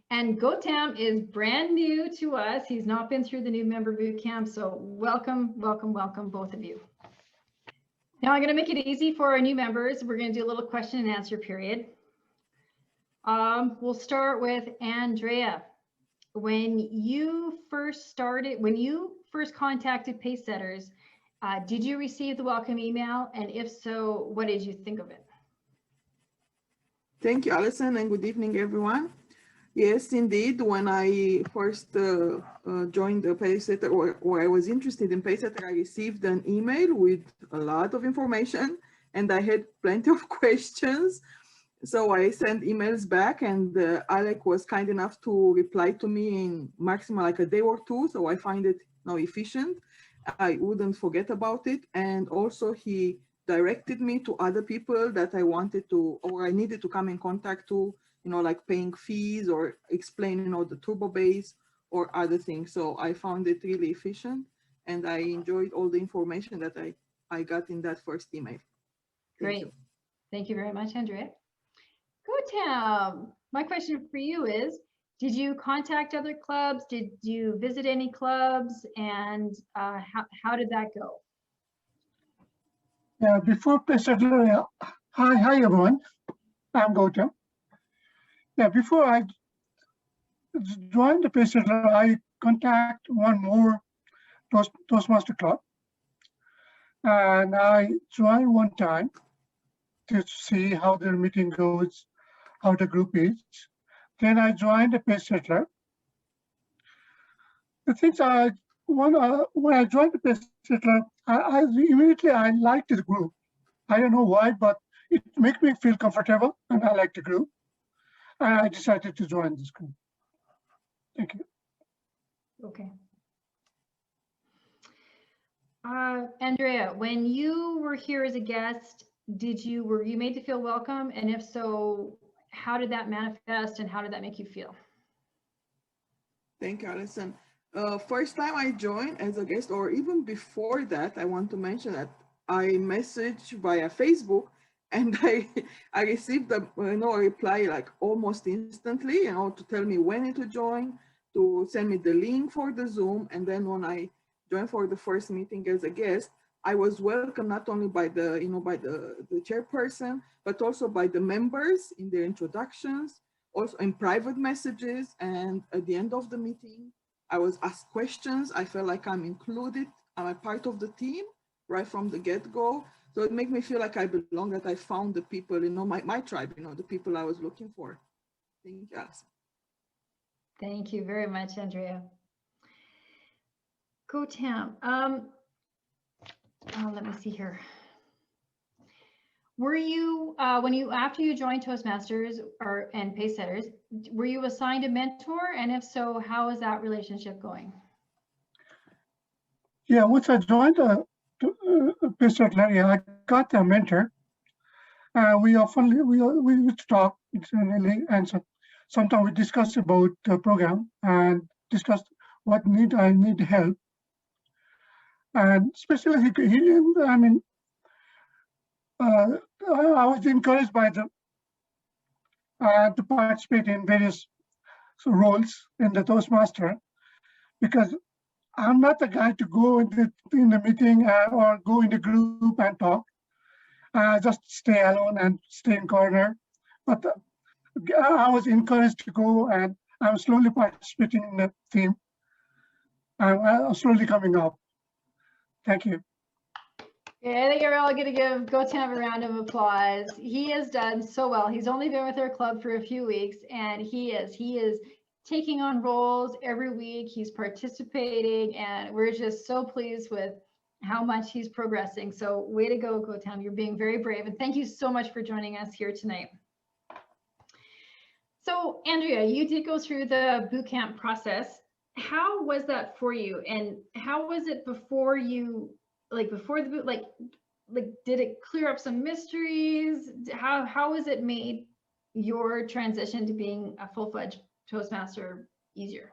And Gotam is brand new to us. He's not been through the new member boot camp. So welcome, welcome, welcome, both of you. Now I'm going to make it easy for our new members. We're going to do a little question and answer period. We'll start with Andrea. When you first contacted Pacesetters, did you receive the welcome email? And if so, what did you think of it? Thank you, Alison, and good evening, everyone. Yes, indeed. When I first joined the Pacesetter, or I was interested in Pacesetter, I received an email with a lot of information, and I had plenty of questions. So I sent emails back, and Alec was kind enough to reply to me in maximum like a day or two. So I find it now efficient. I wouldn't forget about it. And also he directed me to other people that I wanted to, or I needed to come in contact to, you know, like paying fees or explaining, you know, the turbo base or other things. So I found it really efficient, and I enjoyed all the information that I got in that first email. Great. Thank you very much, Andrea. Gotam, my question for you is, did you contact other clubs? Did you visit any clubs? And how did that go? Yeah, before Pacesetter, hi everyone, I'm Gotam. Yeah, before I joined the Pacesetter, I contact one more Toastmaster club, and I joined one time to see how their meeting goes, how the group is. Then I joined the Pacesetter. The things when I joined the Pacesetter, I immediately liked the group. I don't know why, but it makes me feel comfortable, and I like the group. And I decided to join this group. Thank you. Okay. Andrea, when you were here as a guest, were you made to feel welcome? And if so, how did that manifest and how did that make you feel? Thank you, Alison. First time I joined as a guest, or even before that, I want to mention that I messaged via Facebook, and I received a reply like almost instantly, to tell me when to join, to send me the link for the Zoom. And then when I joined for the first meeting as a guest, I was welcomed not only by the chairperson, but also by the members in their introductions, also in private messages. And at the end of the meeting, I was asked questions. I felt like I'm included. I'm a part of the team right from the get-go. So it made me feel like I belong, that I found the people, my tribe, the people I was looking for. Thank you, Alison. Thank you very much, Andrea. Gotam, let me see here. Were you, after you joined Toastmasters and Pacesetters, were you assigned a mentor? And if so, how is that relationship going? Yeah, once I joined Pacesetter, I got a mentor. We would talk internally, and sometimes we discuss about the program and discuss what I need help. And especially, I was encouraged by to participate in various roles in the Toastmaster, because I'm not the guy to go in the meeting or go in the group and talk. Just stay alone and stay in corner. But I was encouraged to go, and I'm slowly participating in the team. I'm slowly coming up. Thank you. Yeah, I think we're all going to give Gotam a round of applause. He has done so well. He's only been with our club for a few weeks, and he is taking on roles every week. He's participating, and we're just so pleased with how much he's progressing. So way to go, Gotam. You're being very brave, and thank you so much for joining us here tonight. So Andrea, you did go through the boot camp process. How was that for you? And how was it before you, like before the boot, like did it clear up some mysteries? How was it made your transition to being a full-fledged Toastmaster easier?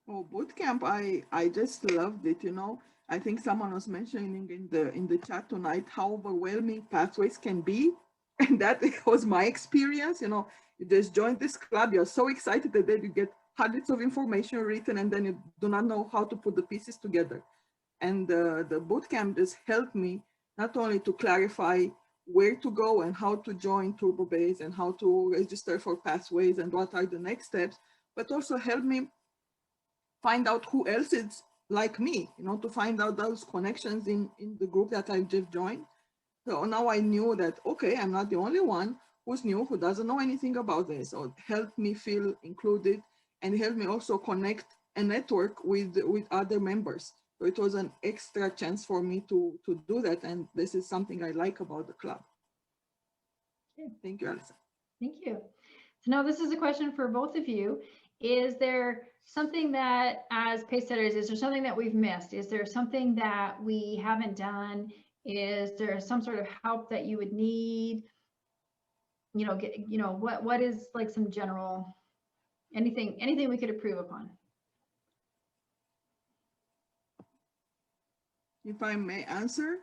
Oh, boot camp, I just loved it, you know. I think someone was mentioning in the chat tonight how overwhelming pathways can be. And that was my experience, you know. You just joined this club, you're so excited that then you get hundreds of information written and then you do not know how to put the pieces together. And the boot camp just helped me not only to clarify where to go and how to join Turbo Base and how to register for pathways and what are the next steps, but also helped me find out who else is like me, you know, to find out those connections in the group that I've just joined. So now I knew that, okay, I'm not the only one who's new, who doesn't know anything about this. So it helped me feel included and helped me also connect and network with other members. So it was an extra chance for me to do that. And this is something I like about the club. Okay. Thank you, Alison. Thank you. So now this is a question for both of you. Is there something that as pace setters, is there something that we've missed? Is there something that we haven't done? Is there some sort of help that you would need? You know, what is like some general, anything we could improve upon? If I may answer,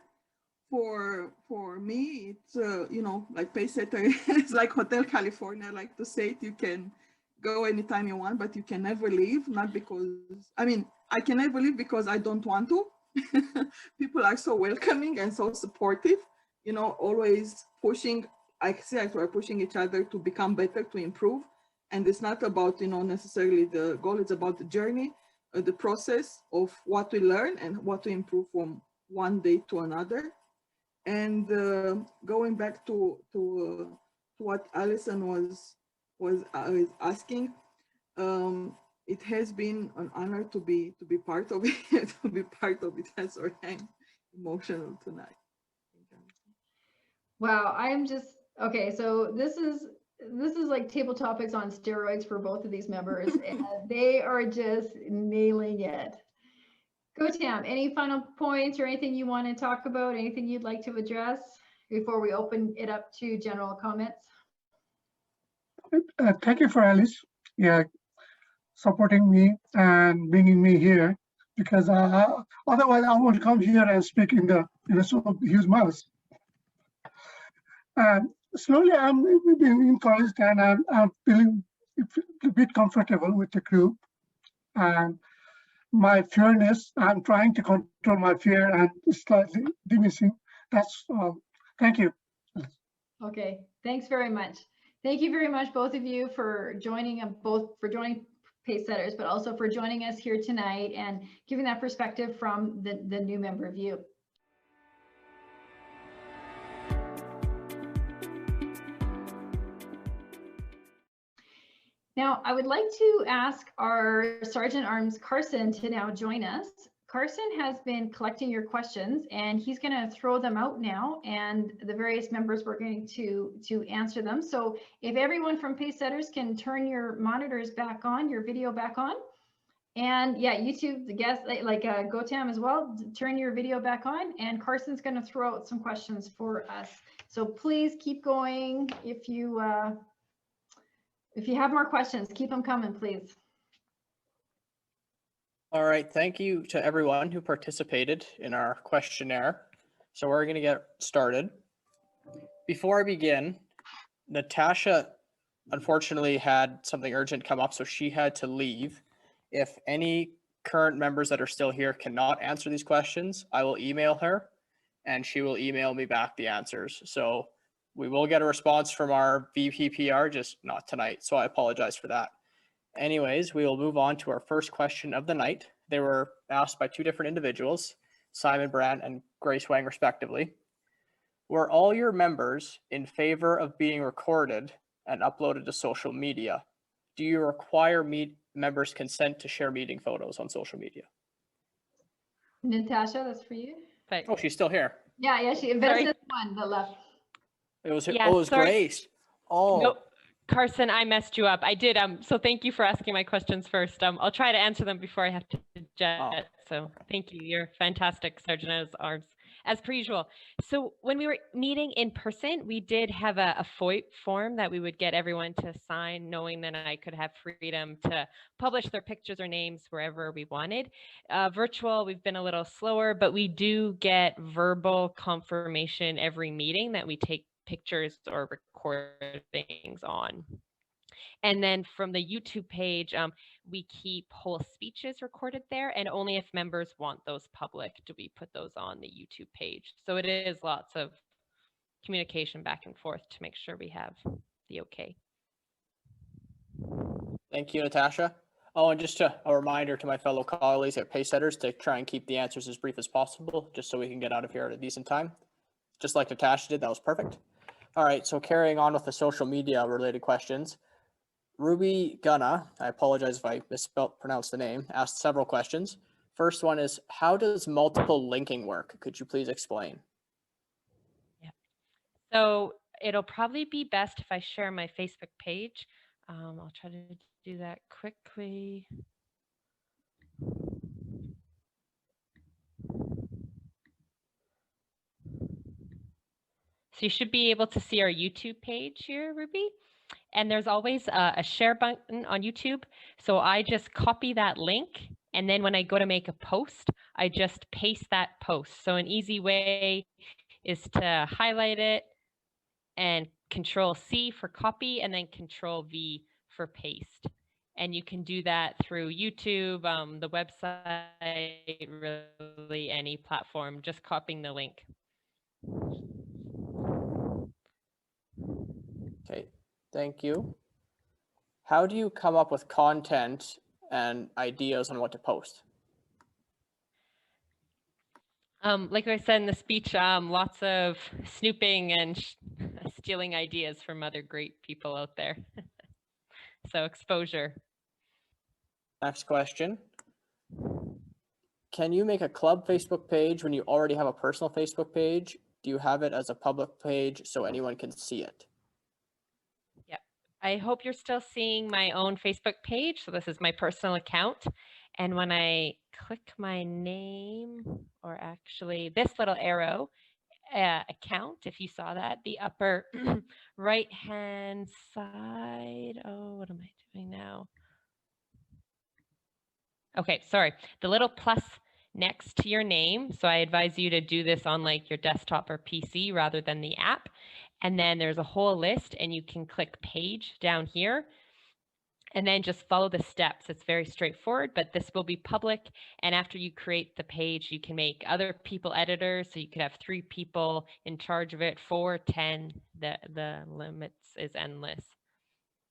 for me, it's you know, like pace setter, it's like Hotel California. I like to say it. You can go anytime you want, but you can never leave. Not because, I mean, I can never leave because I don't want to. People are so welcoming and so supportive, you know, always pushing. I see like we're pushing each other to become better, to improve. And it's not about, you know, necessarily the goal. It's about the journey, the process of what we learn and what to improve from one day to another. And going back to what Alison was asking, it has been an honor to be part of it, to be part of it. That's why I'm emotional tonight. Wow, I'm just okay. So this is like table topics on steroids for both of these members, and they are just nailing it. Gotam, any final points or anything you want to talk about? Anything you'd like to address before we open it up to general comments? Thank you for Alice. Yeah, supporting me and bringing me here, because otherwise I won't come here and speak in a so huge mouth. And slowly I'm being encouraged, and I'm feeling a bit comfortable with the group. And my fearness, I'm trying to control my fear and slightly diminishing. That's all. Thank you. Okay, thanks very much. Thank you very much, both of you, for joining, joining Pace Setters, but also for joining us here tonight and giving that perspective from the new member view. Now, I would like to ask our Sergeant Arms Carson to now join us. Carson has been collecting your questions, and he's going to throw them out now, and the various members were going to answer them. So if everyone from Pace Setters can turn your monitors back on, your video back on, and yeah, YouTube, the guest, like Gotam as well, turn your video back on, and Carson's going to throw out some questions for us. So please keep going. If you have more questions, keep them coming, please. All right, thank you to everyone who participated in our questionnaire. So we're going to get started. Before I begin, Natasha unfortunately had something urgent come up, so she had to leave. If any current members that are still here cannot answer these questions, I will email her and she will email me back the answers. So we will get a response from our VPPR, just not tonight. So I apologize for that. Anyways, we will move on to our first question of the night. They were asked by two different individuals. Simon Brandt, and Grace Wang respectively. Were all your members in favor of being recorded and uploaded to social media? Do you require members' consent to share meeting photos on social media? Natasha, that's for you. But Oh, she's still here. Yeah, Vesna's one that left. It was Yeah, it was sorry. Grace. Oh. Nope. Carson, I messed you up. I did. So thank you for asking my questions first. I'll try to answer them before I have to jet. Oh. So thank you. You're fantastic, Sergeant Arms, as per usual. So when we were meeting in person, we did have a FOIP form that we would get everyone to sign, knowing that I could have freedom to publish their pictures or names wherever we wanted. Virtual, we've been a little slower, but we do get verbal confirmation every meeting that we take pictures or recordings on. And then from the YouTube page, we keep whole speeches recorded there, and only if members want those public do we put those on the YouTube page. So it is lots of communication back and forth to make sure we have the okay. Thank you, Natasha. Oh, and just a reminder to my fellow colleagues at Pace Setters to try and keep the answers as brief as possible, just so we can get out of here at a decent time. Just like Natasha did, that was perfect. All right, so carrying on with the social media related questions. Ruby Gunna, I apologize if I mispronounced the name, asked several questions. First one is, how does multiple linking work? Could you please explain? Yeah. So it'll probably be best if I share my Facebook page. I'll try to do that quickly. So you should be able to see our YouTube page here, Ruby. And there's always a share button on YouTube. So I just copy that link. And then when I go to make a post, I just paste that post. So an easy way is to highlight it and Control-C for copy and then Control-V for paste. And you can do that through YouTube, the website, really any platform, just copying the link. Okay, thank you. How do you come up with content and ideas on what to post? Like I said in the speech, lots of snooping and stealing ideas from other great people out there. So exposure. Next question. Can you make a club Facebook page when you already have a personal Facebook page? Do you have it as a public page so anyone can see it? Yep. I hope you're still seeing my own Facebook page. So this is my personal account. And when I click my name, or actually this little arrow, account, if you saw that, the upper right hand side. Oh, what am I doing now? Okay, sorry. The little plus next to your name. So I advise you to do this on like your desktop or PC rather than the app. And then there's a whole list and you can click page down here. And then just follow the steps. It's very straightforward, but this will be public. And after you create the page, you can make other people editors. So you could have 3 people in charge of it, 4, 10. The limits is endless.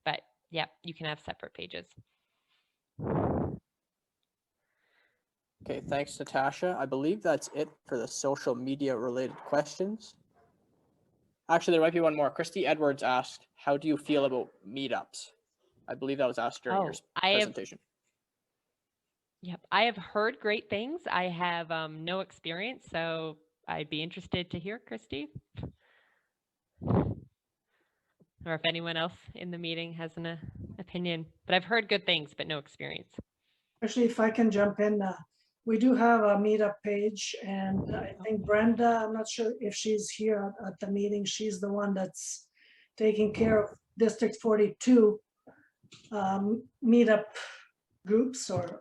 But yeah, you can have separate pages. Okay, thanks, Natasha. I believe that's it for the social media related questions. Actually, there might be one more. Christy Edwards asked, how do you feel about meetups? I believe that was asked during your presentation. Yep, I have heard great things. I have no experience, so I'd be interested to hear, Christy. Or if anyone else in the meeting has an opinion. But I've heard good things, but no experience. Actually, if I can jump in, we do have a meetup page, and I think Brenda, I'm not sure if she's here at the meeting. She's the one that's taking care of District 42 meetup groups or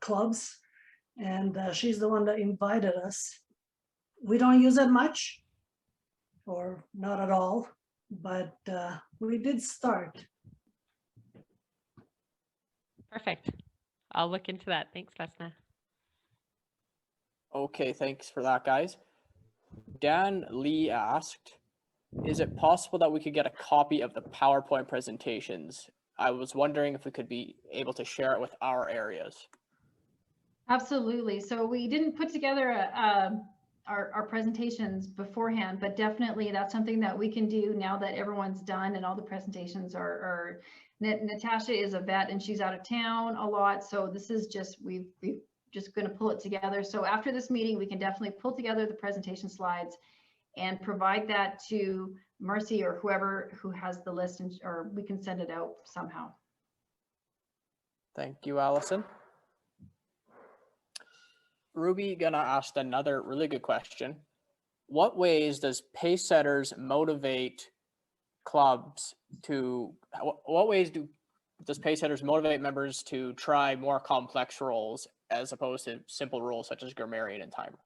clubs, and she's the one that invited us. We don't use it much, or not at all, but we did start. Perfect. I'll look into that. Thanks, Vesna. Okay, thanks for that, guys. Dan Lee asked, is it possible that we could get a copy of the PowerPoint presentations? I was wondering if we could be able to share it with our areas. Absolutely. So we didn't put together our presentations beforehand, but definitely that's something that we can do now that everyone's done and all the presentations are Natasha is a vet and she's out of town a lot. So this is just, we've just going to pull it together. So after this meeting, we can definitely pull together the presentation slides and provide that to Marcy or whoever who has the list, and, or we can send it out somehow. Thank you, Allison. Ruby gonna ask another really good question. What ways does pace setters motivate clubs to, what ways does pace setters motivate members to try more complex roles as opposed to simple roles such as grammarian and timer?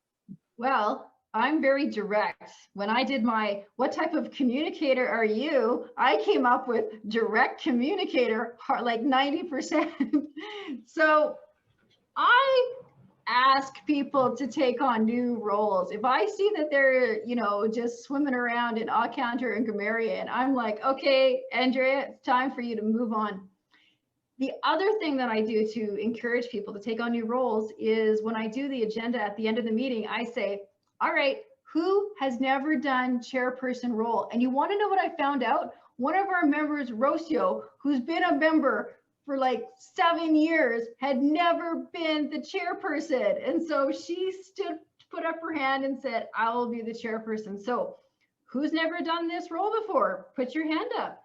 Well, I'm very direct. When I did my, what type of communicator are you? I came up with direct communicator, like 90%. So I ask people to take on new roles. If I see that they're, you know, just swimming around in Au Counter and grammarian, I'm like, okay, Andrea, it's time for you to move on. The other thing that I do to encourage people to take on new roles is when I do the agenda at the end of the meeting, I say, all right, who has never done chairperson role? And you want to know what I found out? One of our members, Rocio, who's been a member for like 7 years, had never been the chairperson. And so she put up her hand and said, I will be the chairperson. So who's never done this role before? Put your hand up,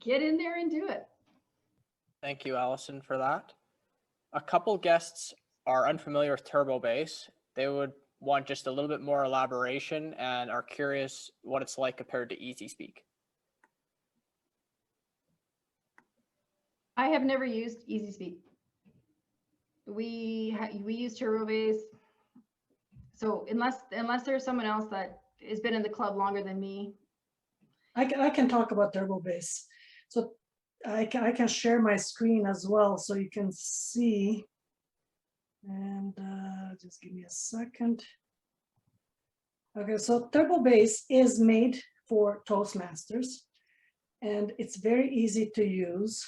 get in there and do it. Thank you, Allison, for that. A couple guests are unfamiliar with TurboBase. They would want just a little bit more elaboration and are curious what it's like compared to EasySpeak. I have never used EasySpeak. We use TurboBase. So unless there's someone else that has been in the club longer than me. I can talk about TurboBase. So I can share my screen as well so you can see. And just give me a second. Okay, so TurboBase is made for Toastmasters and it's very easy to use.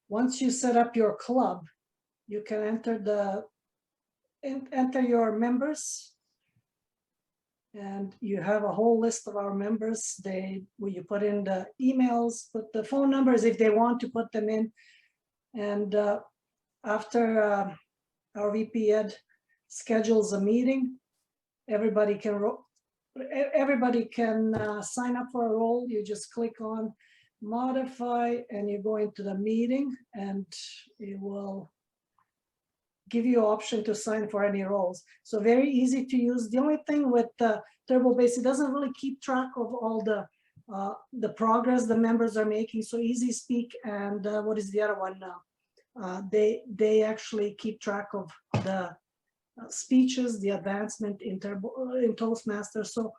Once you set up your club, you can enter your members, and you have a whole list of our members. Where you put in the emails, put the phone numbers if they want to put them in, and after our VP Ed schedules a meeting, everybody can sign up for a role. You just click on modify and you go into the meeting and it will give you an option to sign for any roles. So very easy to use. The only thing with TurboBase, it doesn't really keep track of all the progress the members are making. So EasySpeak and what is the other one now? They actually keep track of the speeches, the advancement in Toastmasters. So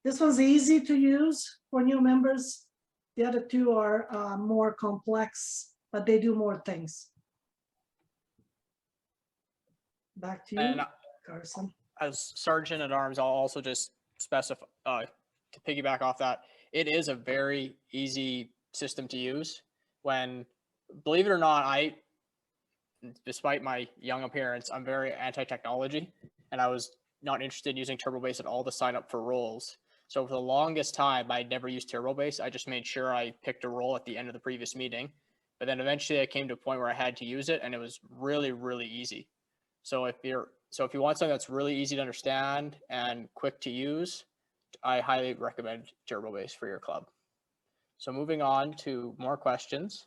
this one's easy to use for new members. The other two are more complex, but they do more things. Back to you, Carson. As Sergeant at Arms, I'll also just specify, to piggyback off that, it is a very easy system to use. When, believe it or not, despite my young appearance, I'm very anti-technology, and I was not interested in using TurboBase at all to sign up for roles. So for the longest time, I never used TurboBase. I just made sure I picked a role at the end of the previous meeting. But then eventually I came to a point where I had to use it, and it was really, really easy. So if you want something that's really easy to understand and quick to use, I highly recommend TurboBase for your club. So moving on to more questions.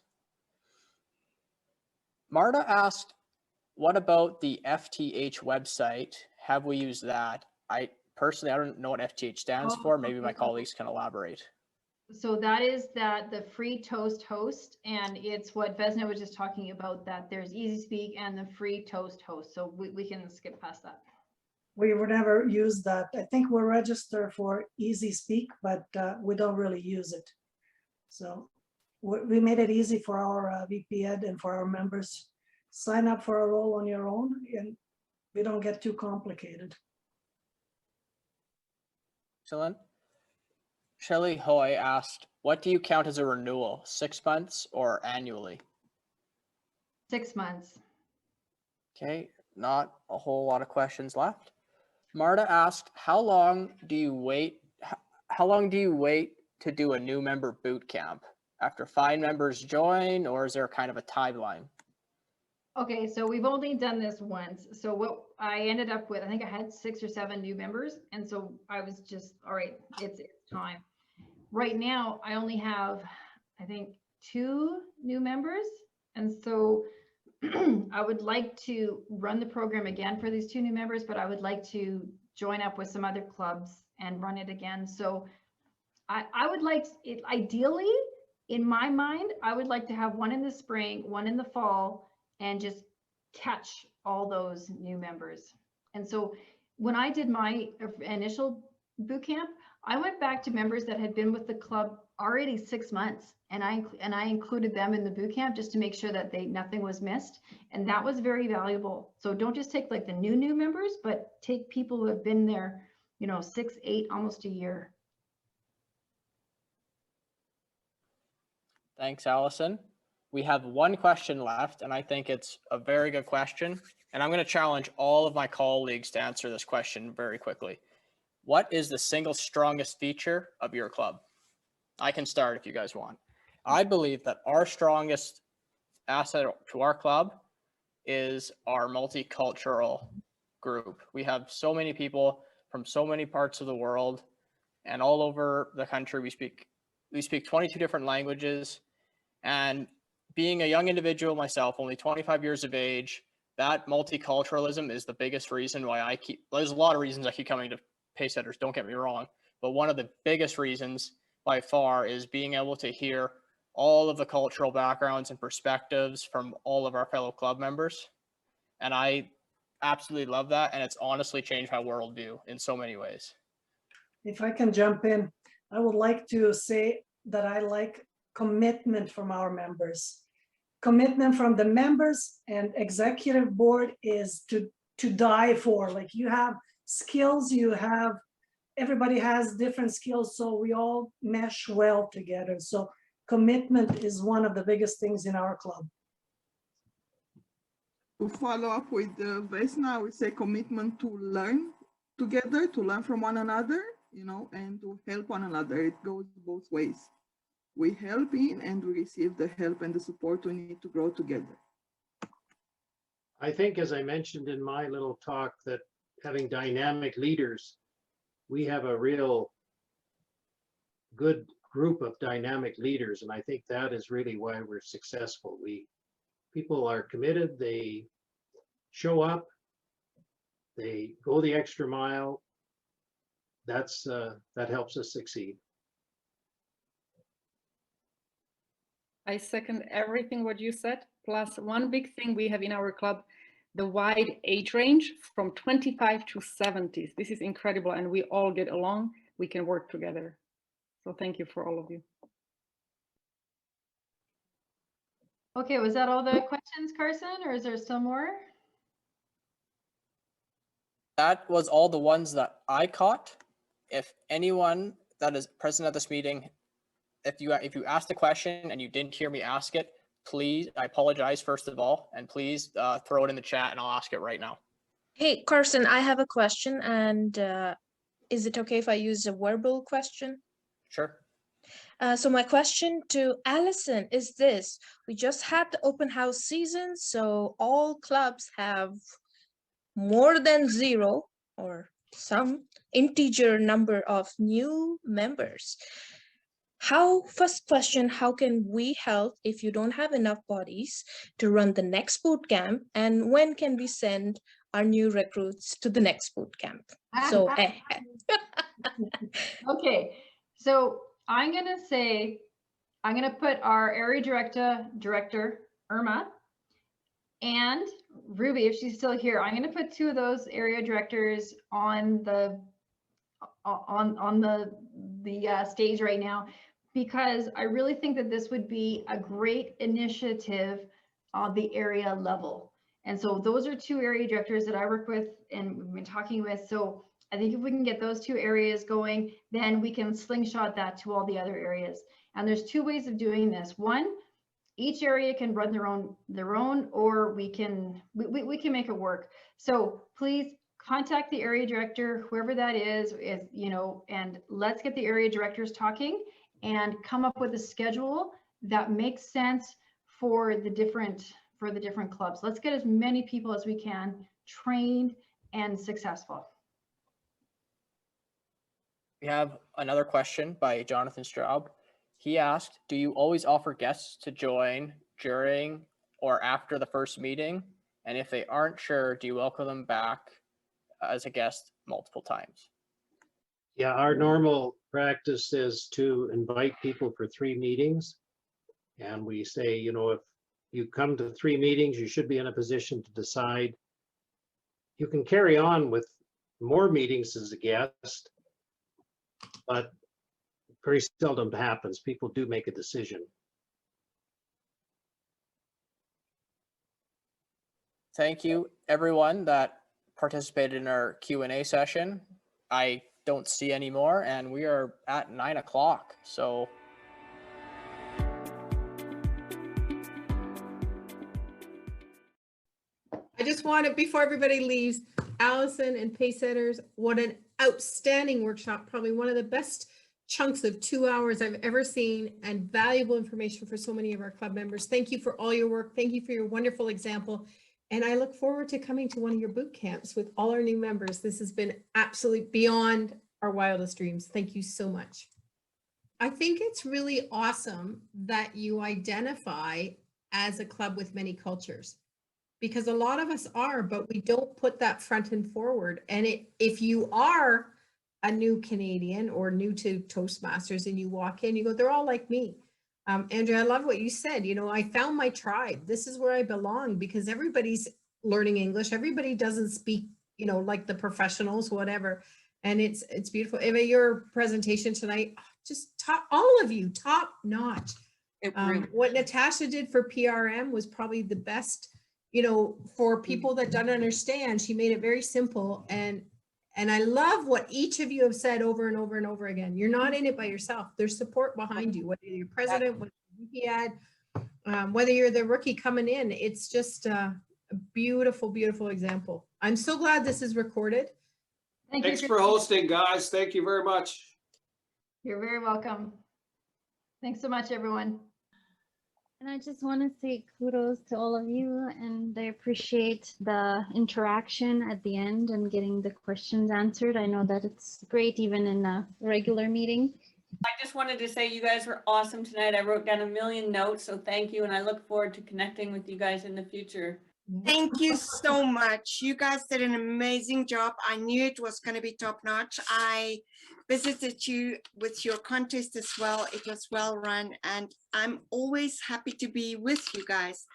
Marta asked, what about the FTH website? Have we used that? Personally, I don't know what FTH stands for. Maybe my colleagues can elaborate. So that is the free Toast host, and it's what Vesna was just talking about, that there's EasySpeak and the free Toast host. So we can skip past that. We would never use that. I think we're registered for EasySpeak, but we don't really use it. So we made it easy for our VP Ed and for our members. Sign up for a role on your own, and we don't get too complicated. Excellent. Shelley Hoy asked, what do you count as a renewal, 6 months or annually? 6 months. Okay. not a whole lot of questions left. Marta asked, how long do you wait to do a new member boot camp? After 5 members join, or is there kind of a timeline? Okay, so we've only done this once. So what I ended up with, I think I had 6 or 7 new members. And so I was just, all right, it's time. Right now, I only have, I think, 2 new members. And so I would like to run the program again for these 2 new members, but I would like to join up with some other clubs and run it again. So I would like it, ideally, in my mind, I would like to have one in the spring, one in the fall, and just catch all those new members. And so when I did my initial boot camp, I went back to members that had been with the club already 6 months, and I included them in the boot camp just to make sure that nothing was missed, and that was very valuable. So don't just take like the new members, but take people who have been there, 6, 8, almost a year. Thanks, Allison. We have one question left, and I think it's a very good question. And I'm going to challenge all of my colleagues to answer this question very quickly. What is the single strongest feature of your club? I can start if you guys want. I believe that our strongest asset to our club is our multicultural group. We have so many people from so many parts of the world and all over the country. We speak 22 different languages. And being a young individual myself, only 25 years of age, that multiculturalism is the biggest reason why there's a lot of reasons I keep coming to Pacesetters, don't get me wrong, but one of the biggest reasons by far is being able to hear all of the cultural backgrounds and perspectives from all of our fellow club members. And I absolutely love that. And it's honestly changed my worldview in so many ways. If I can jump in, I would like to say that I like commitment from our members. Commitment from the members and executive board is to die for. Like, you have skills, everybody has different skills, so we all mesh well together. So commitment is one of the biggest things in our club. To follow up with Vesna, I would say commitment to learn together, to learn from one another, and to help one another. It goes both ways. We help in and we receive the help and the support we need to grow together. I think, as I mentioned in my little talk, that having dynamic leaders, we have a real good group of dynamic leaders. And I think that is really why we're successful. People are committed, they show up, they go the extra mile. That helps us succeed. I second everything what you said. Plus, one big thing we have in our club, the wide age range from 25 to 70s. This is incredible, and we all get along. We can work together. So thank you for all of you. Okay, was that all the questions, Carson, or is there still more? That was all the ones that I caught. If anyone that is present at this meeting, if you asked a question and you didn't hear me ask it, please, I apologize first of all, and please throw it in the chat and I'll ask it right now. Hey, Carson, I have a question, and is it okay if I use a verbal question? Sure. So my question to Allison is this: we just had the open house season, so all clubs have more than 0 or some integer number of new members. First question, how can we help if you don't have enough bodies to run the next boot camp? And when can we send our new recruits to the next boot camp? So, okay, so I'm gonna put our area director, Irma, and Ruby, if she's still here. I'm gonna put 2 of those area directors on the stage right now, because I really think that this would be a great initiative on the area level. And so those are 2 area directors that I work with and we've been talking with. So I think if we can get those 2 areas going, then we can slingshot that to all the other areas. And there's 2 ways of doing this. One, each area can run their own, or we can make it work. So please contact the area director, whoever that is, you know, and let's get the area directors talking and come up with a schedule that makes sense for the different clubs. Let's get as many people as we can trained and successful. We have another question by Jonathan Straub. He asked, do you always offer guests to join during or after the first meeting? And if they aren't sure, do you welcome them back as a guest multiple times? Yeah, our normal practice is to invite people for 3 meetings. And we say, you know, if you come to 3 meetings, you should be in a position to decide. You can carry on with more meetings as a guest, but very seldom happens. People do make a decision. Thank you, everyone that participated in our Q&A session. I don't see any more, and we are at 9 o'clock. So I just want to, before everybody leaves, Allison and Pacesetters, what an outstanding workshop. Probably one of the best chunks of 2 hours I've ever seen, and valuable information for so many of our club members. Thank you for all your work. Thank you for your wonderful example. And I look forward to coming to one of your boot camps with all our new members. This has been absolutely beyond our wildest dreams. Thank you so much. I think it's really awesome that you identify as a club with many cultures, because a lot of us are, but we don't put that front and forward. And if you are a new Canadian or new to Toastmasters and you walk in, you go, they're all like me. Andrea, I love what you said. You know, I found my tribe. This is where I belong, because everybody's learning English. Everybody doesn't speak, you know, like the professionals, whatever. And it's beautiful. Eva, your presentation tonight, just all of you, top notch. What Natasha did for PRM was probably the best, you know, for people that don't understand. She made it very simple. And I love what each of you have said over and over and over again. You're not in it by yourself. There's support behind you, whether you're president, whether you're VP, whether you're the rookie coming in. It's just a beautiful, beautiful example. I'm so glad this is recorded. Thanks for hosting, guys. Thank you very much. You're very welcome. Thanks so much, everyone. And I just want to say kudos to all of you, and I appreciate the interaction at the end and getting the questions answered. I know that it's great even in a regular meeting. I just wanted to say you guys were awesome tonight. I wrote down a million notes, so thank you, and I look forward to connecting with you guys in the future. Thank you so much. You guys did an amazing job. I knew it was going to be top notch. I visited you with your contest as well. It was well run, and I'm always happy to be with you guys.